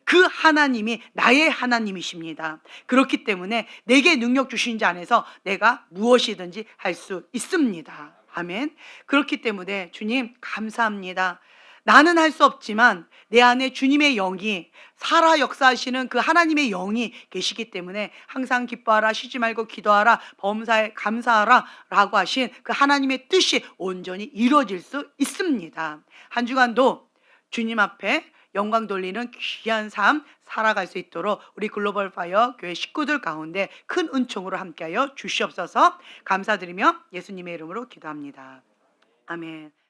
[SPEAKER 1] 그 하나님이 나의 하나님이십니다. 그렇기 때문에 내게 능력 주신 자 안에서 내가 무엇이든지 할 수 있습니다. 아멘. 그렇기 때문에 주님 감사합니다. 나는 할 수 없지만 내 안에 주님의 영이 살아 역사하시는 그 하나님의 영이 계시기 때문에 항상 기뻐하라, 쉬지 말고 기도하라, 범사에 감사하라 라고 하신 그 하나님의 뜻이 온전히 이루어질 수 있습니다. 한 주간도 주님 앞에 영광 돌리는 귀한 삶 살아갈 수 있도록 우리 글로벌 파이어 교회 식구들 가운데 큰 은총으로 함께하여 주시옵소서. 감사드리며 예수님의 이름으로 기도합니다. 아멘.